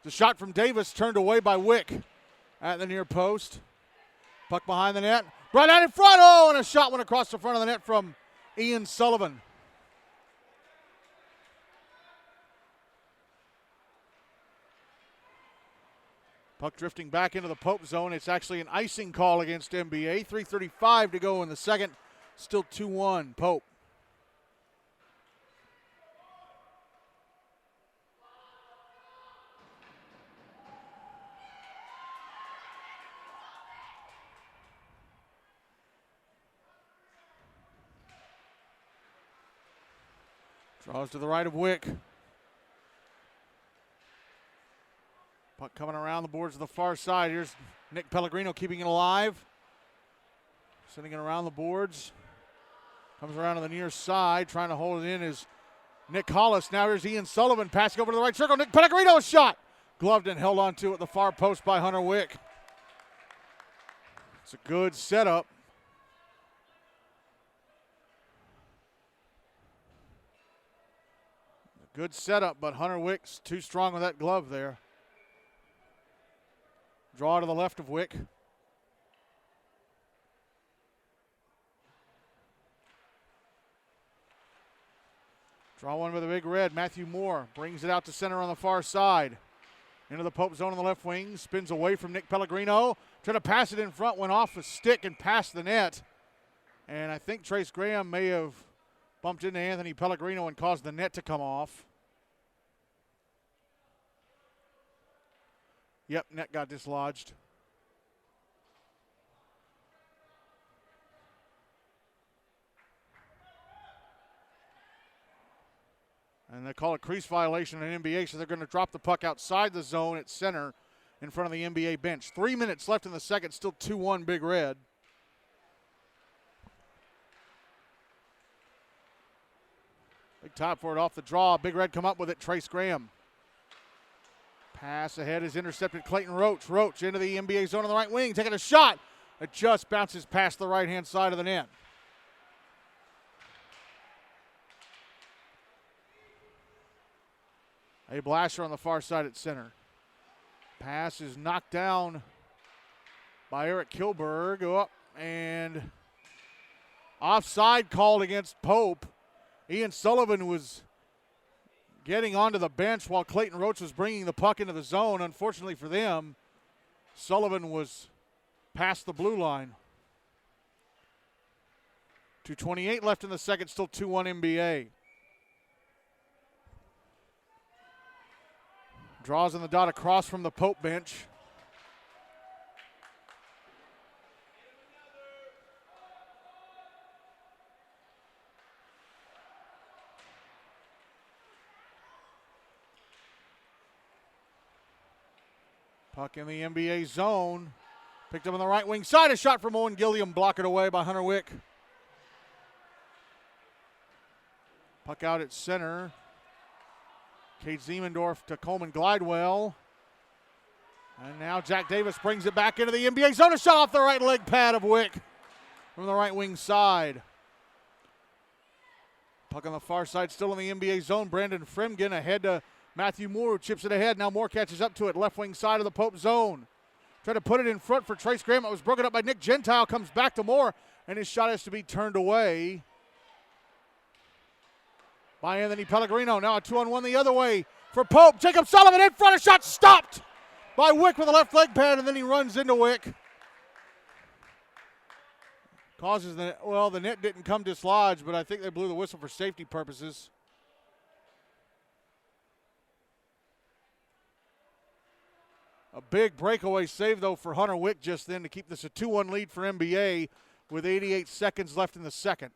The shot from Davis turned away by Wick at the near post. Puck behind the net. Brought out in front. Oh, and a shot went across the front of the net from Ian Sullivan. Puck drifting back into the Pope zone. It's actually an icing call against NBA. 3:35 to go in the second. Still 2-1 Pope. Draws to the right of Wick. Puck coming around the boards to the far side. Here's Nick Pellegrino keeping it alive. Sending it around the boards. Comes around to the near side, trying to hold it in is Nick Hollis. Now here's Ian Sullivan passing over to the right circle. Nick Pellegrino's shot. Gloved and held on to at the far post by Hunter Wick. It's a good setup. Good setup, but Hunter Wick's too strong with that glove there. Draw to the left of Wick. Draw one with a big red. Matthew Moore brings it out to center on the far side. Into the Pope zone on the left wing. Spins away from Nick Pellegrino. Tried to pass it in front. Went off a stick and past the net. And I think Trace Graham may have bumped into Anthony Pellegrino and caused the net to come off. Yep, net got dislodged. And they call it crease violation in NBA, so they're going to drop the puck outside the zone at center in front of the NBA bench. 3 minutes left in the second, still 2-1 Big Red. Big top for it off the draw. Big Red come up with it. Trace Graham. Pass ahead is intercepted. Clayton Roach. Roach into the NBA zone on the right wing. Taking a shot. It just bounces past the right-hand side of the net. A Blasher on the far side at center. Pass is knocked down by Eric Kilberg. Up and offside called against Pope. Ian Sullivan was getting onto the bench while Clayton Roach was bringing the puck into the zone. Unfortunately for them, Sullivan was past the blue line. 2:28 left in the second, still 2-1 NBA. Draws in the dot across from the Pope bench. Puck in the NBA zone. Picked up on the right wing side. A shot from Owen Gilliam. Block it away by Hunter Wick. Puck out at center. Kate Ziemendorf to Coleman Glidewell. And now Jack Davis brings it back into the NBA zone. A shot off the right leg pad of Wick from the right wing side. Puck on the far side, still in the NBA zone. Brandon Fremgen ahead to Matthew Moore, who chips it ahead. Now Moore catches up to it. Left wing side of the Pope zone. Try to put it in front for Trace Graham. It was broken up by Nick Gentile. Comes back to Moore, and his shot has to be turned away by Anthony Pellegrino. Now a 2-on-1 the other way for Pope. Jacob Sullivan in front. A shot stopped by Wick with a left leg pad, and then he runs into Wick. Causes the net didn't come dislodged, but I think they blew the whistle for safety purposes. A big breakaway save, though, for Hunter Wick just then to keep this a 2-1 lead for NBA with 88 seconds left in the second.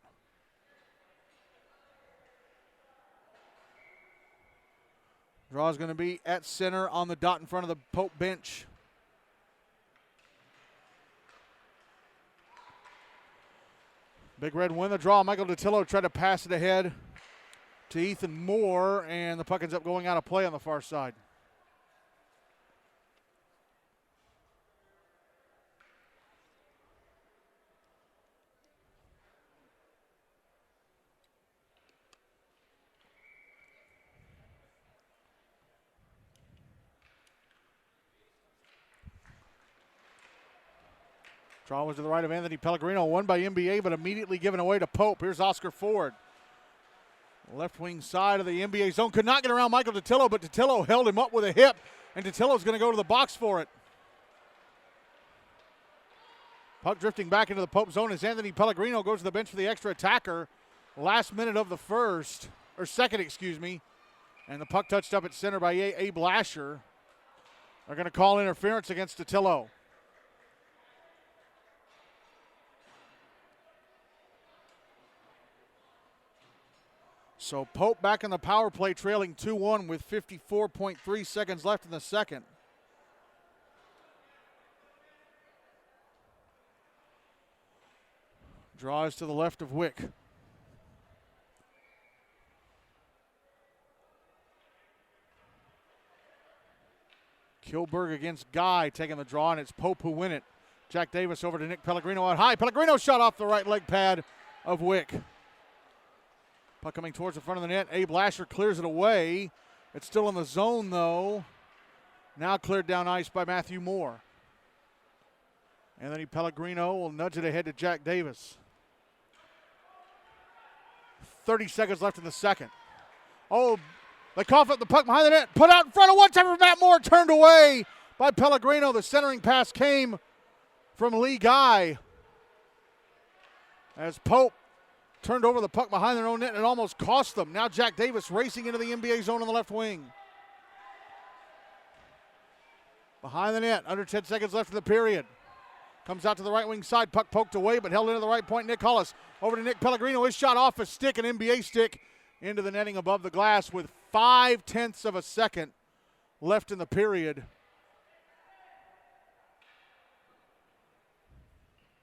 Draw is going to be at center on the dot in front of the Pope bench. Big Red win the draw. Michael Datillo tried to pass it ahead to Ethan Moore, and the puck ends up going out of play on the far side. Draw was to the right of Anthony Pellegrino, won by NBA, but immediately given away to Pope. Here's Oscar Ford. Left wing side of the NBA zone. Could not get around Michael Datillo, but Datillo held him up with a hip, and Datillo's going to go to the box for it. Puck drifting back into the Pope zone as Anthony Pellegrino goes to the bench for the extra attacker. Last minute of the second, and the puck touched up at center by A. Blasher. They're going to call interference against Datillo. So Pope back in the power play, trailing 2-1 with 54.3 seconds left in the second. Draws to the left of Wick. Kilberg against Guy taking the draw, and it's Pope who win it. Jack Davis over to Nick Pellegrino out high. Pellegrino shot off the right leg pad of Wick. Puck coming towards the front of the net. Abe Lasher clears it away. It's still in the zone, though. Now cleared down ice by Matthew Moore. Anthony Pellegrino will nudge it ahead to Jack Davis. 30 seconds left in the second. Oh, they cough up the puck behind the net. Put out in front of one time for Matt Moore. Turned away by Pellegrino. The centering pass came from Lee Guy. As Pope turned over the puck behind their own net and it almost cost them. Now Jack Davis racing into the NBA zone on the left wing. Behind the net, under 10 seconds left in the period. Comes out to the right wing side, puck poked away, but held into the right point. Nick Hollis over to Nick Pellegrino. His shot off a stick, an NBA stick, into the netting above the glass with 0.5 of a second left in the period.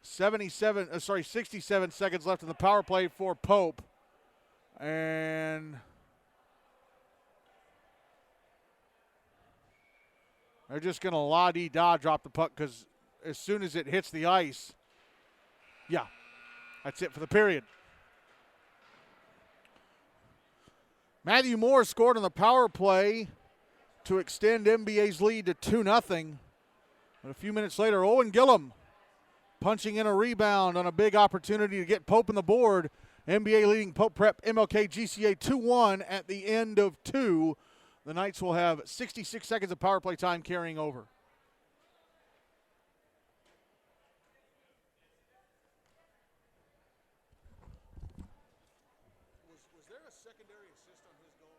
67 seconds left in the power play for Pope. And they're just going to la-dee-da drop the puck because as soon as it hits the ice, yeah, that's it for the period. Matthew Moore scored on the power play to extend NBA's lead to 2-0. But a few minutes later, Owen Gillum punching in a rebound on a big opportunity to get Pope on the board. NBA leading Pope Prep-MLK-GCA 2-1 at the end of 2. The Knights will have 66 seconds of power play time carrying over. Was there a secondary assist on his goal?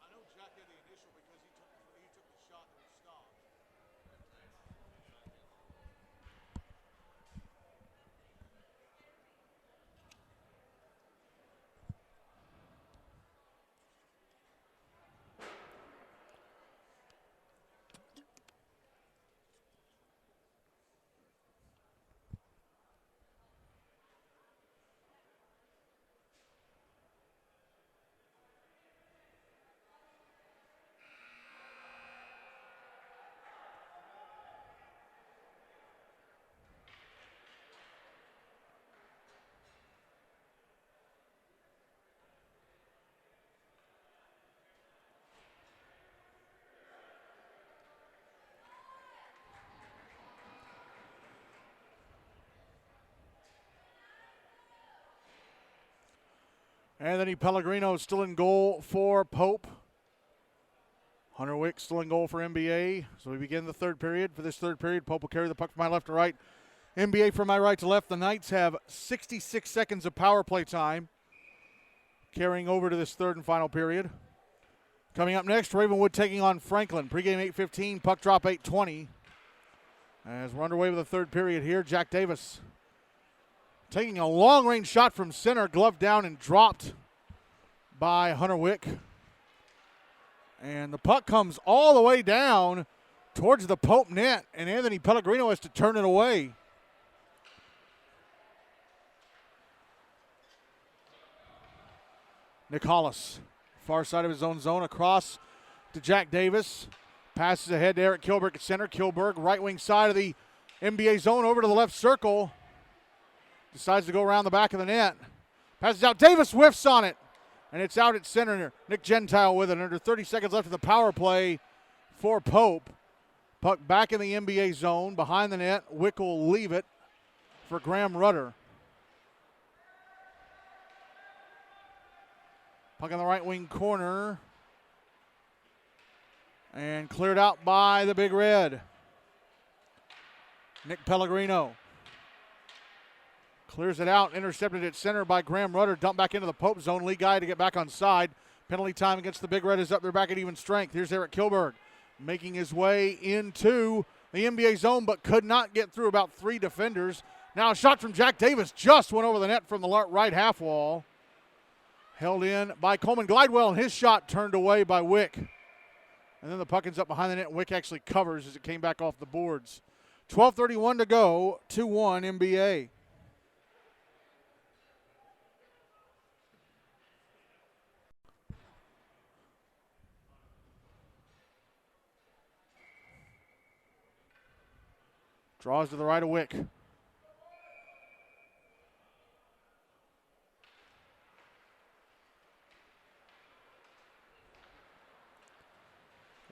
I know Jack had the initial because he took the shot and it stopped. Anthony Pellegrino still in goal for Pope. Hunter Wick still in goal for NBA. So we begin the third period. For this third period, Pope will carry the puck from my left to right. NBA from my right to left. The Knights have 66 seconds of power play time, carrying over to this third and final period. Coming up next, Ravenwood taking on Franklin. Pregame 8:15, puck drop 8:20. As we're underway with the third period here, Jack Davis taking a long-range shot from center, gloved down and dropped by Hunter Wick. And the puck comes all the way down towards the Pope net, and Anthony Pellegrino has to turn it away. Nick Hollis, far side of his own zone, across to Jack Davis. Passes ahead to Eric Kilberg at center. Kilberg, right wing side of the NBA zone, over to the left circle. Decides to go around the back of the net. Passes out. Davis whiffs on it. And it's out at center. Nick Gentile with it. Under 30 seconds left in the power play for Pope. Puck back in the NBA zone. Behind the net. Wick will leave it for Graham Rudder. Puck in the right wing corner. And cleared out by the Big Red. Nick Pellegrino clears it out, intercepted at center by Graham Rudder, dumped back into the Pope zone. Lee Guy to get back on side. Penalty time against the Big Red is up. They're back at even strength. Here's Eric Kilberg making his way into the NBA zone, but could not get through about 3 defenders. Now a shot from Jack Davis just went over the net from the right half wall. Held in by Coleman Glidewell, and his shot turned away by Wick. And then the puck ends up behind the net. Wick actually covers as it came back off the boards. 12:31 to go, 2-1 NBA. Draws to the right of Wick.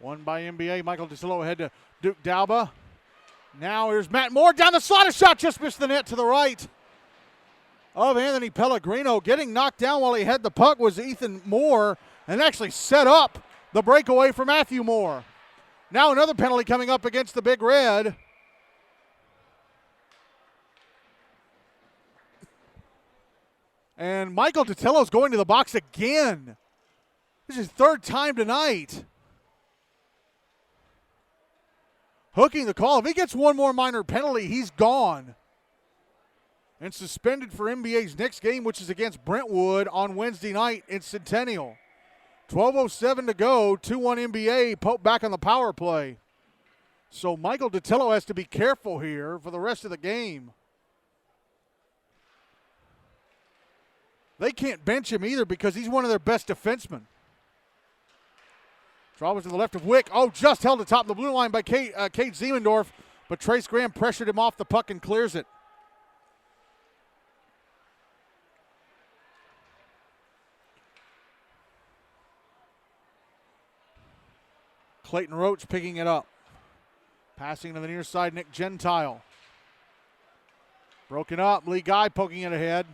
One by NBA. Michael DeSillo ahead to Duke Dalba. Now here's Matt Moore down the slot. A shot just missed the net to the right of Anthony Pellegrino. Getting knocked down while he had the puck was Ethan Moore and actually set up the breakaway for Matthew Moore. Now another penalty coming up against the Big Red. And Michael DeTillo's going to the box again. This is his third time tonight. Hooking the call. If he gets one more minor penalty, he's gone. And suspended for NBA's next game, which is against Brentwood on Wednesday night in Centennial. 12:07 to go. 2-1 NBA. Pope back on the power play. So Michael DeTillo has to be careful here for the rest of the game. They can't bench him either because he's one of their best defensemen. Draw was to the left of Wick. Oh, just held atop the blue line by Kate Ziemendorf, but Trace Graham pressured him off the puck and clears it. Clayton Roach picking it up. Passing to the near side, Nick Gentile. Broken up, Lee Guy poking it ahead.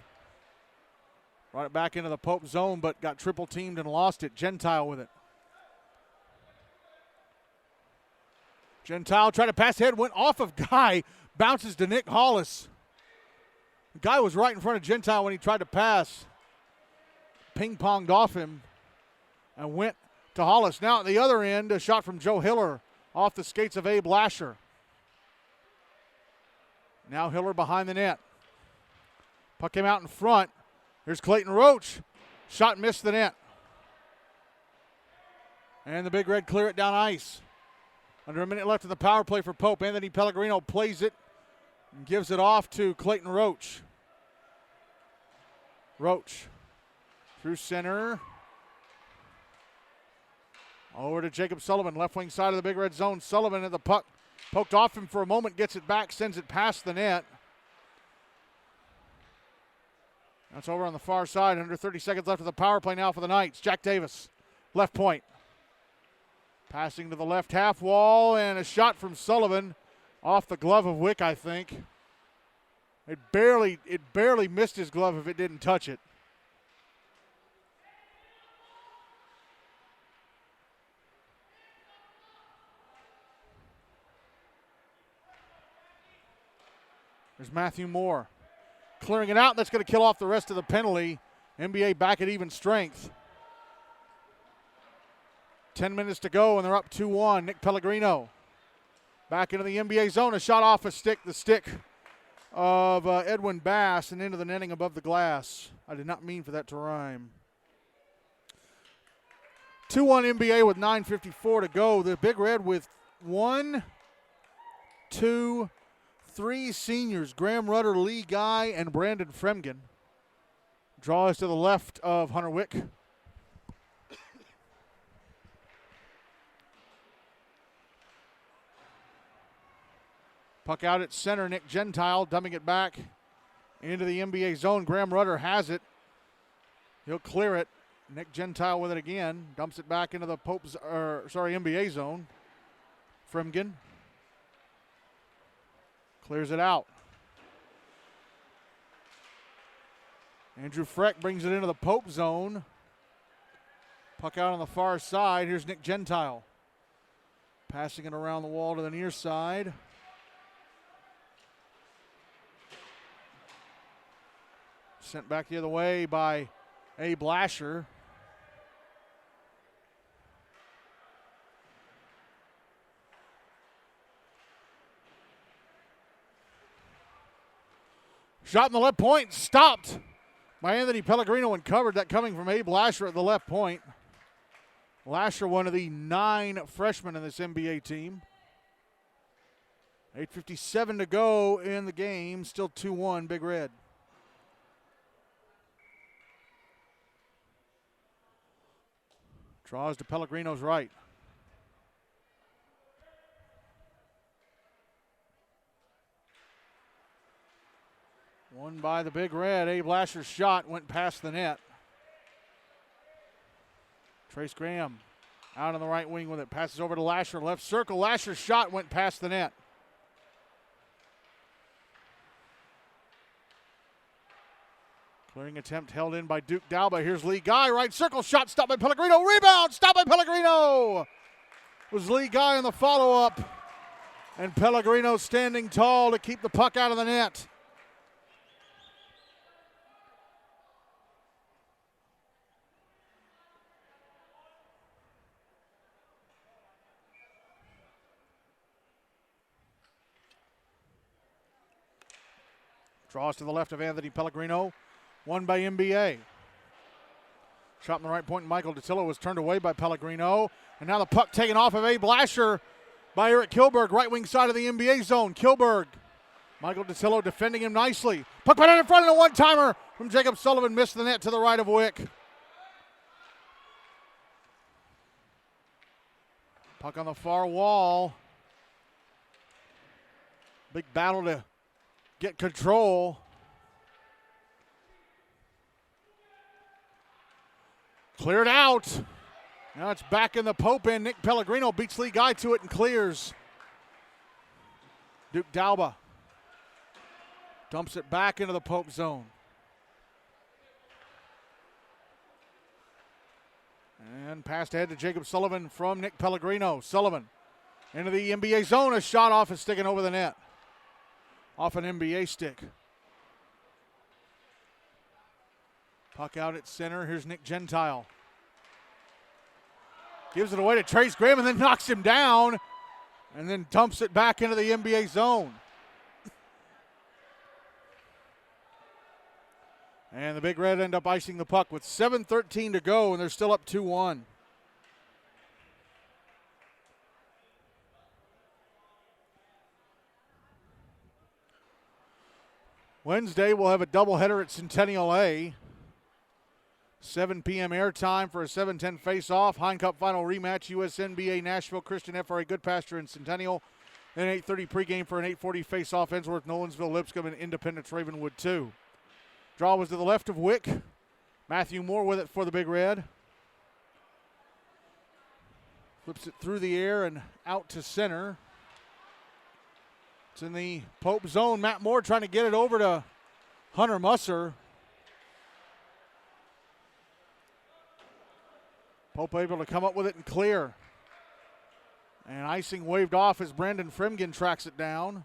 Brought it back into the Pope zone, but got triple teamed and lost it. Gentile with it. Gentile tried to pass ahead, went off of Guy, bounces to Nick Hollis. The guy was right in front of Gentile when he tried to pass. Ping-ponged off him and went to Hollis. Now at the other end, a shot from Joe Hiller off the skates of Abe Lasher. Now Hiller behind the net. Puck came out in front. Here's Clayton Roach. Shot missed the net. And the Big Red clear it down ice. Under a minute left in the power play for Pope. Anthony Pellegrino plays it and gives it off to Clayton Roach. Roach through center. Over to Jacob Sullivan, left wing side of the Big Red zone. Sullivan at the puck. Poked off him for a moment, gets it back, sends it past the net. That's over on the far side. Under 30 seconds left of the power play now for the Knights. Jack Davis, left point. Passing to the left half wall, and a shot from Sullivan off the glove of Wick, I think. It barely missed his glove if it didn't touch it. There's Matthew Moore. Clearing it out, that's going to kill off the rest of the penalty. NBA back at even strength. 10 minutes to go, and they're up 2-1. Nick Pellegrino back into the NBA zone. A shot off the stick of Edwin Bass and into the netting above the glass. I did not mean for that to rhyme. 2-1 NBA with 9:54 to go. The Big Red with 1, 2, 3 seniors. Graham Rudder, Lee Guy, and Brandon Fremgen. Draws to the left of Hunter Wick. Puck out at center, Nick Gentile dumping it back into the NBA zone. Graham Rudder has it. He'll clear it. Nick Gentile with it again. Dumps it back into the NBA zone. Fremgen clears it out. Andrew Freck brings it into the Pope zone. Puck out on the far side. Here's Nick Gentile. Passing it around the wall to the near side. Sent back the other way by Abe Lasher. Shot in the left point, stopped by Anthony Pellegrino and covered. That coming from Abe Lasher at the left point. Lasher, one of the 9 freshmen in this NBA team. 8:57 to go in the game, still 2-1 Big Red. Draws to Pellegrino's right. Won by the Big Red. Abe Lasher's shot went past the net. Trace Graham out on the right wing with it. Passes over to Lasher. Left circle. Lasher's shot went past the net. Clearing attempt held in by Duke Dalba. Here's Lee Guy. Right circle. Shot stopped by Pellegrino. Rebound. Stopped by Pellegrino. It was Lee Guy on the follow-up. And Pellegrino standing tall to keep the puck out of the net. Draws to the left of Anthony Pellegrino. Won by NBA. Shot in the right point. Michael Datillo was turned away by Pellegrino. And now the puck taken off of Abe Lasher by Eric Kilberg. Right wing side of the NBA zone. Kilberg. Michael Datillo defending him nicely. Puck put out in front of the one-timer from Jacob Sullivan. Missed the net to the right of Wick. Puck on the far wall. Big battle to get control. Cleared out. Now it's back in the Pope end. Nick Pellegrino beats Lee Guy to it and clears. Duke Dalba dumps it back into the Pope zone. And passed ahead to Jacob Sullivan from Nick Pellegrino. Sullivan into the NBA zone. A shot off and sticking over the net. Off an NBA stick. Puck out at center. Here's Nick Gentile. Gives it away to Trace Graham and then knocks him down. And then dumps it back into the NBA zone. And the Big Red end up icing the puck with 7:13 to go, and they're still up 2-1. Wednesday, we'll have a doubleheader at Centennial A. 7 p.m. airtime for a 7:10 face-off. Hein Cup final rematch, USNBA Nashville Christian FRA Goodpasture in Centennial. Then 8:30 pregame for an 8:40 face-off. Ensworth, Nolensville, Lipscomb, and Independence Ravenwood 2. Draw was to the left of Wick. Matthew Moore with it for the Big Red. Flips it through the air and out to center. It's in the Pope zone. Matt Moore trying to get it over to Hunter Musser. Pope able to come up with it and clear. And icing waved off as Brandon Fremgen tracks it down.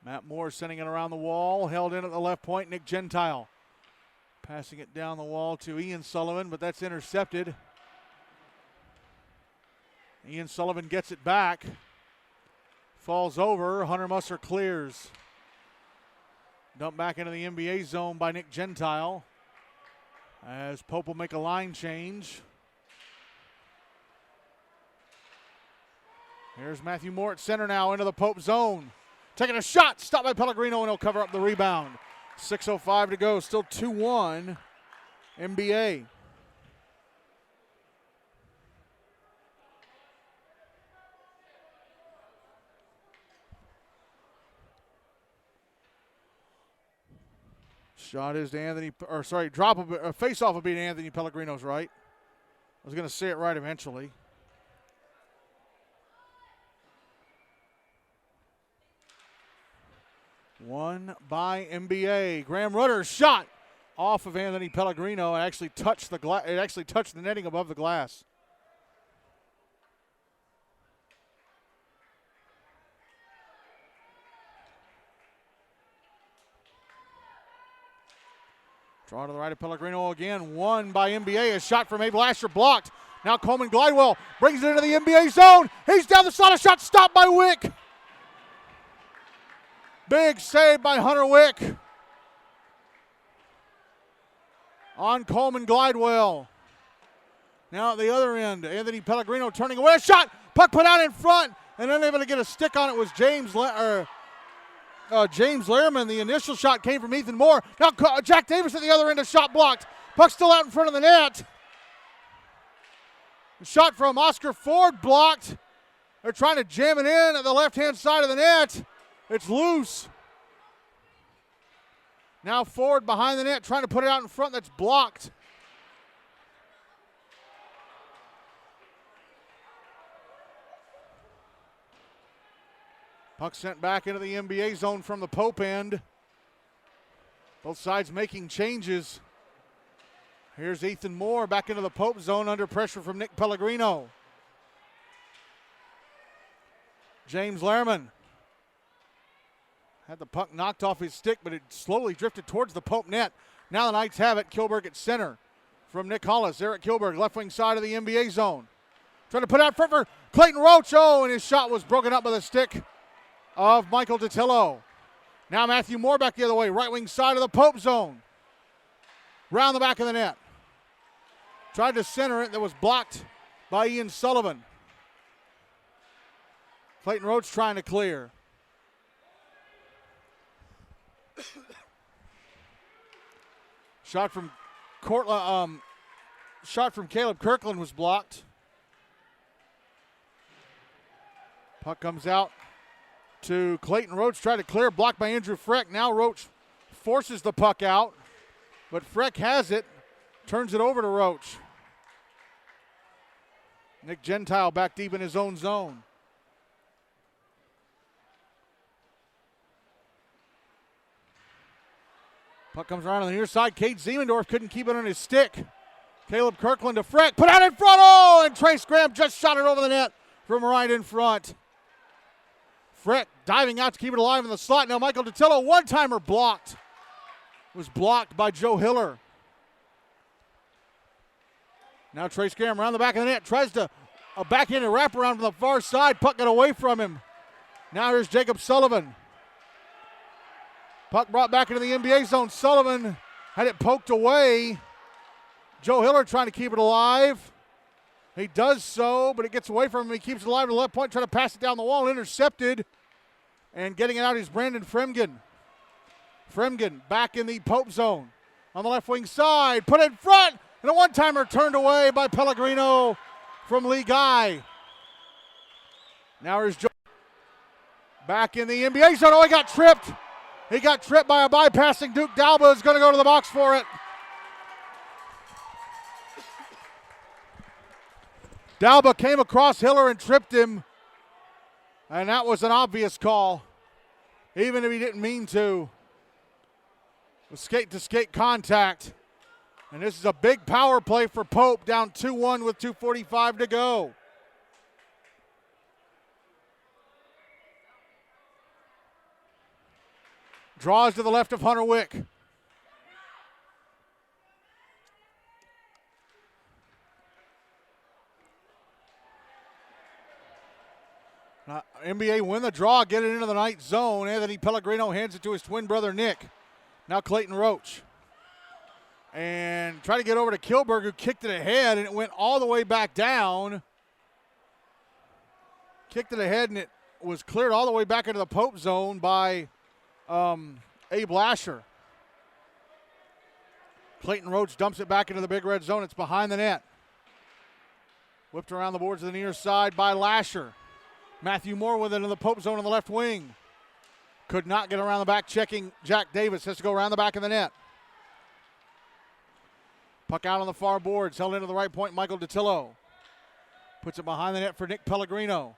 Matt Moore sending it around the wall. Held in at the left point. Nick Gentile passing it down the wall to Ian Sullivan, but that's intercepted. Ian Sullivan gets it back. Falls over. Hunter Musser clears. Dumped back into the NBA zone by Nick Gentile. As Pope will make a line change. Here's Matthew Moore at center now into the Pope zone. Taking a shot. Stopped by Pellegrino, and he'll cover up the rebound. 6:05 to go. Still 2-1 NBA. Shot is to Anthony, or sorry, face-off will be to Anthony Pellegrino's right. I was going to say it right eventually. Won by NBA. Graham Rutter's shot off of Anthony Pellegrino and actually touched the it actually touched the netting above the glass. Draw to the right of Pellegrino again. Won by NBA. A shot from Abe Lasher blocked. Now Coleman Glidewell brings it into the NBA zone. He's down the slot. A shot stopped by Wick. Big save by Hunter Wick on Coleman Glidewell. Now at the other end, Anthony Pellegrino turning away. A shot. Puck put out in front. And unable to get a stick on it was James Lehrman. The initial shot came from Ethan Moore. Now Jack Davis at the other end, a shot blocked. Puck still out in front of the net. The shot from Oscar Ford blocked. They're trying to jam it in at the left-hand side of the net. It's loose. Now forward behind the net, trying to put it out in front. That's blocked. Puck sent back into the NBA zone from the Pope end. Both sides making changes. Here's Ethan Moore back into the Pope zone under pressure from Nick Pellegrino. James Lehrman had the puck knocked off his stick, but it slowly drifted towards the Pope net. Now the Knights have it. Kilberg at center from Nick Hollis. Eric Kilberg, left wing side of the NBA zone. Trying to put out front for Clayton Roach. Oh, and his shot was broken up by the stick of Michael DiTillo. Now Matthew Moore back the other way, right wing side of the Pope zone. Round the back of the net. Tried to center it, that was blocked by Ian Sullivan. Clayton Roach trying to clear. Shot from Caleb Kirkland was blocked. Puck comes out to Clayton Roach, trying to clear, blocked by Andrew Freck. Now Roach forces the puck out, but Freck has it, turns it over to Roach. Nick Gentile back deep in his own zone. Puck comes around on the near side. Cade Ziemendorf couldn't keep it on his stick. Caleb Kirkland to Freck, put out in front, oh, and Trace Graham just shot it over the net from right in front. Freck diving out to keep it alive in the slot. Now Michael DiTillo, one-timer blocked. Was blocked by Joe Hiller. Now Trace Graham around the back of the net, tries to a backhanded wraparound from the far side. Puck got away from him. Now here's Jacob Sullivan. Puck brought back into the NBA zone. Sullivan had it poked away. Joe Hiller trying to keep it alive. He does so, but it gets away from him. He keeps it alive to the left point, trying to pass it down the wall. Intercepted. And getting it out is Brandon Fremgen. Fremgen back in the Pope zone. On the left wing side, put it in front. And a one-timer turned away by Pellegrino from Lee Guy. Now here's Joe back in the NBA zone. Oh, he got tripped. He got tripped by a bypassing Duke Dalba. Is going to go to the box for it. Dalba came across Hiller and tripped him. And that was an obvious call, even if he didn't mean to. It was skate-to-skate contact. And this is a big power play for Pope, down 2-1 with 2:45 to go. Draws to the left of Hunter Wick. Now, NBA win the draw, get it into the Knight zone. Anthony Pellegrino hands it to his twin brother, Nick. Now Clayton Roach. And try to get over to Kilberg, who kicked it ahead, and it went all the way back down. Kicked it ahead, and it was cleared all the way back into the Pope zone by Abe Lasher. Clayton Roach dumps it back into the big red zone. It's behind the net. Whipped around the boards to the near side by Lasher. Matthew Moore with it in the Pope zone on the left wing. Could not get around the back, checking Jack Davis. Has to go around the back of the net. Puck out on the far boards, held into the right point, Michael DiTillo. Puts it behind the net for Nick Pellegrino.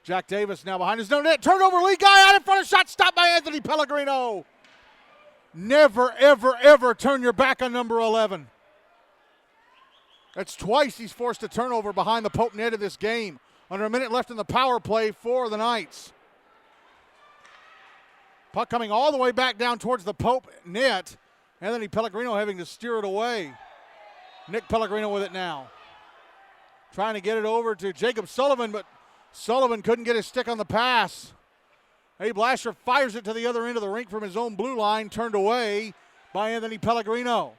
Jack Davis now behind his own net. Turnover, Lee Guy out in front of shot, stopped by Anthony Pellegrino. Never, ever, ever turn your back on number 11. That's twice he's forced a turnover behind the Pope net of this game. Under a minute left in the power play for the Knights. Puck coming all the way back down towards the Pope net. Anthony Pellegrino having to steer it away. Nick Pellegrino with it now. Trying to get it over to Jacob Sullivan, but Sullivan couldn't get his stick on the pass. Abe Lasher fires it to the other end of the rink from his own blue line, turned away by Anthony Pellegrino.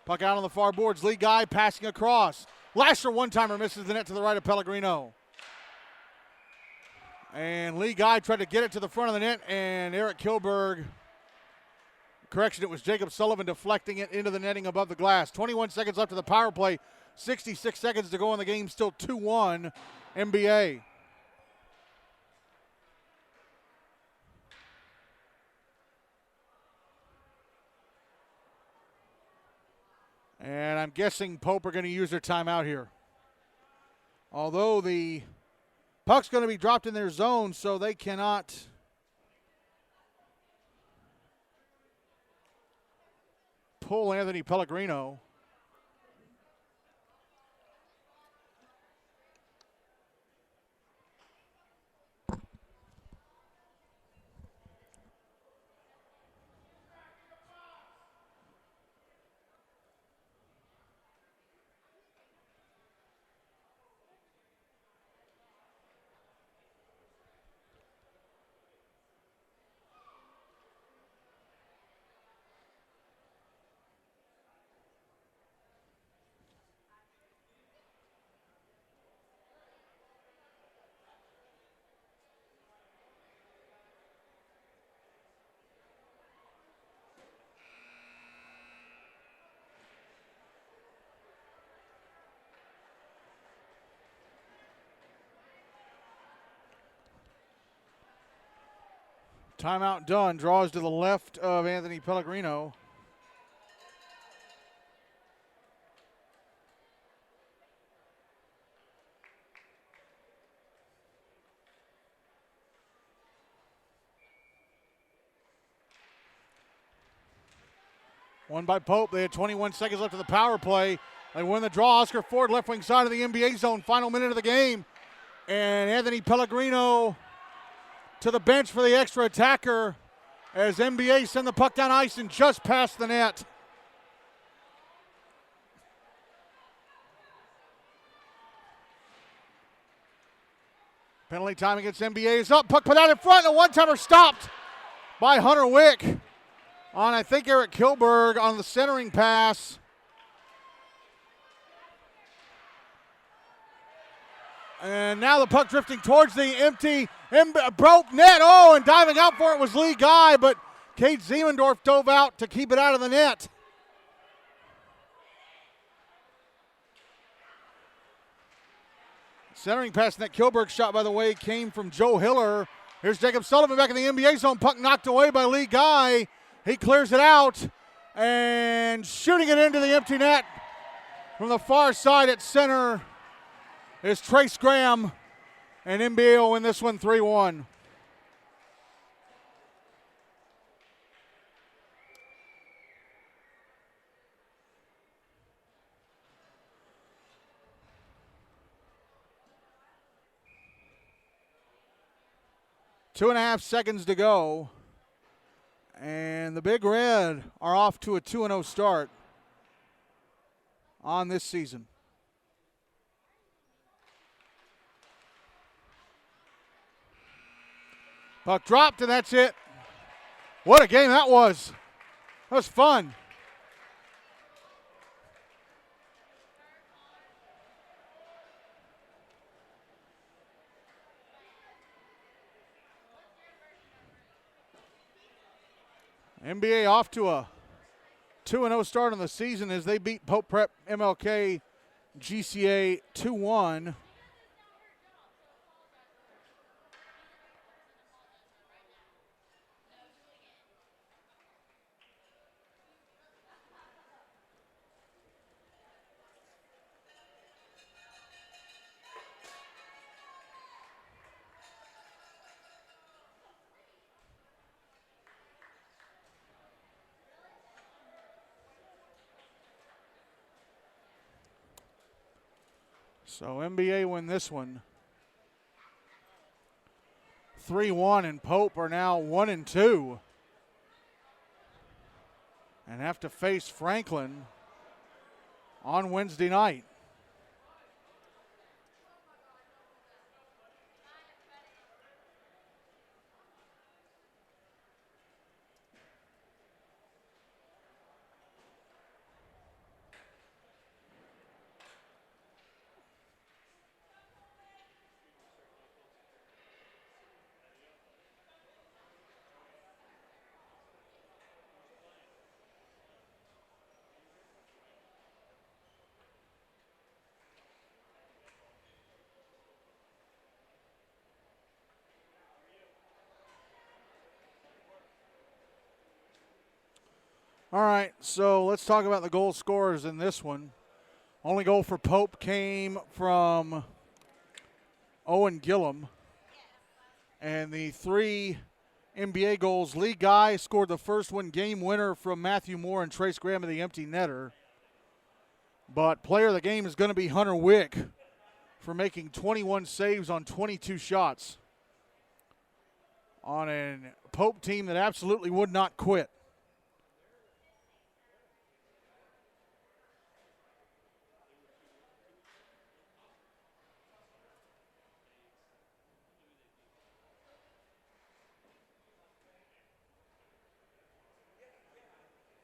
Puck out on the far boards. Lee Guy passing across. Lasher one-timer misses the net to the right of Pellegrino. And Lee Guy tried to get it to the front of the net, and Eric Kilberg, correction, it was Jacob Sullivan deflecting it into the netting above the glass. 21 seconds left of the power play. 66 seconds to go in the game, still 2-1 NBA. And I'm guessing Pope are going to use their timeout here. Although the puck's going to be dropped in their zone, so they cannot pull Anthony Pellegrino. Timeout done. Draws to the left of Anthony Pellegrino. Won by Pope. They had 21 seconds left of the power play. They win the draw. Oscar Ford, left wing side of the NBA zone. Final minute of the game. And Anthony Pellegrino to the bench for the extra attacker as NBA send the puck down ice and just past the net. Penalty time against NBA is up. Puck put out in front, and a one-timer stopped by Hunter Wick on, I think, Eric Kilberg on the centering pass. And now the puck drifting towards the empty, broke net. Oh, and diving out for it was Lee Guy, but Cade Ziemendorf dove out to keep it out of the net. Centering pass net Kilberg shot, by the way, came from Joe Hiller. Here's Jacob Sullivan back in the NBA zone. Puck knocked away by Lee Guy. He clears it out and shooting it into the empty net from the far side at center is Trace Graham, and NBA will win this one 3-1. Two and a half seconds to go, and the Big Red are off to a 2-0 start on this season. Puck dropped, and that's it. What a game that was. That was fun. NBA off to a 2-0 start on the season as they beat Pope Prep-MLK-GCA 2-1. So NBA win this one 3-1, and Pope are now 1-2 and have to face Franklin on Wednesday night. All right, so let's talk about the goal scorers in this one. Only goal for Pope came from Owen Gillum. And the 3 NBA goals, Lee Guy scored the first one, game winner from Matthew Moore and Trace Graham of the empty netter. But player of the game is going to be Hunter Wick for making 21 saves on 22 shots on a Pope team that absolutely would not quit.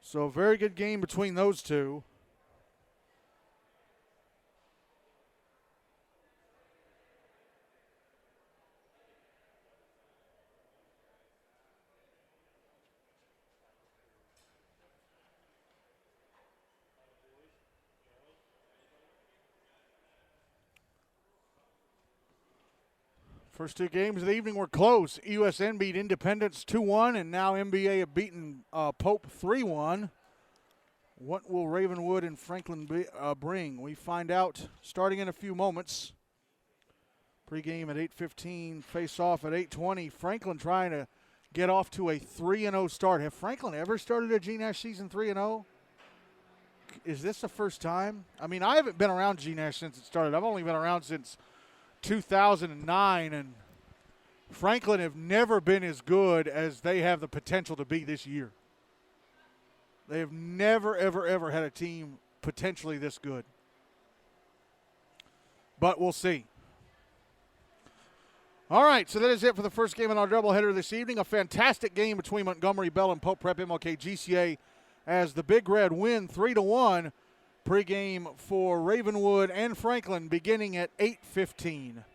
So very good game between those two. First 2 games of the evening were close. USN beat Independence 2-1, and now MBA have beaten Pope 3-1. What will Ravenwood and Franklin bring? We find out starting in a few moments. Pregame at 8:15, face-off at 8:20. Franklin trying to get off to a 3-0 start. Have Franklin ever started a GNASH season 3-0? Is this the first time? I mean, I haven't been around GNASH since it started. I've only been around since 2009, and Franklin have never been as good as they have the potential to be this year. They have never, ever, ever had a team potentially this good. But we'll see. All right, so that is it for the first game in our doubleheader this evening. A fantastic game between Montgomery Bell and Pope Prep-MLK-GCA as the Big Red win 3-1. Pregame for Ravenwood and Franklin beginning at 8:15.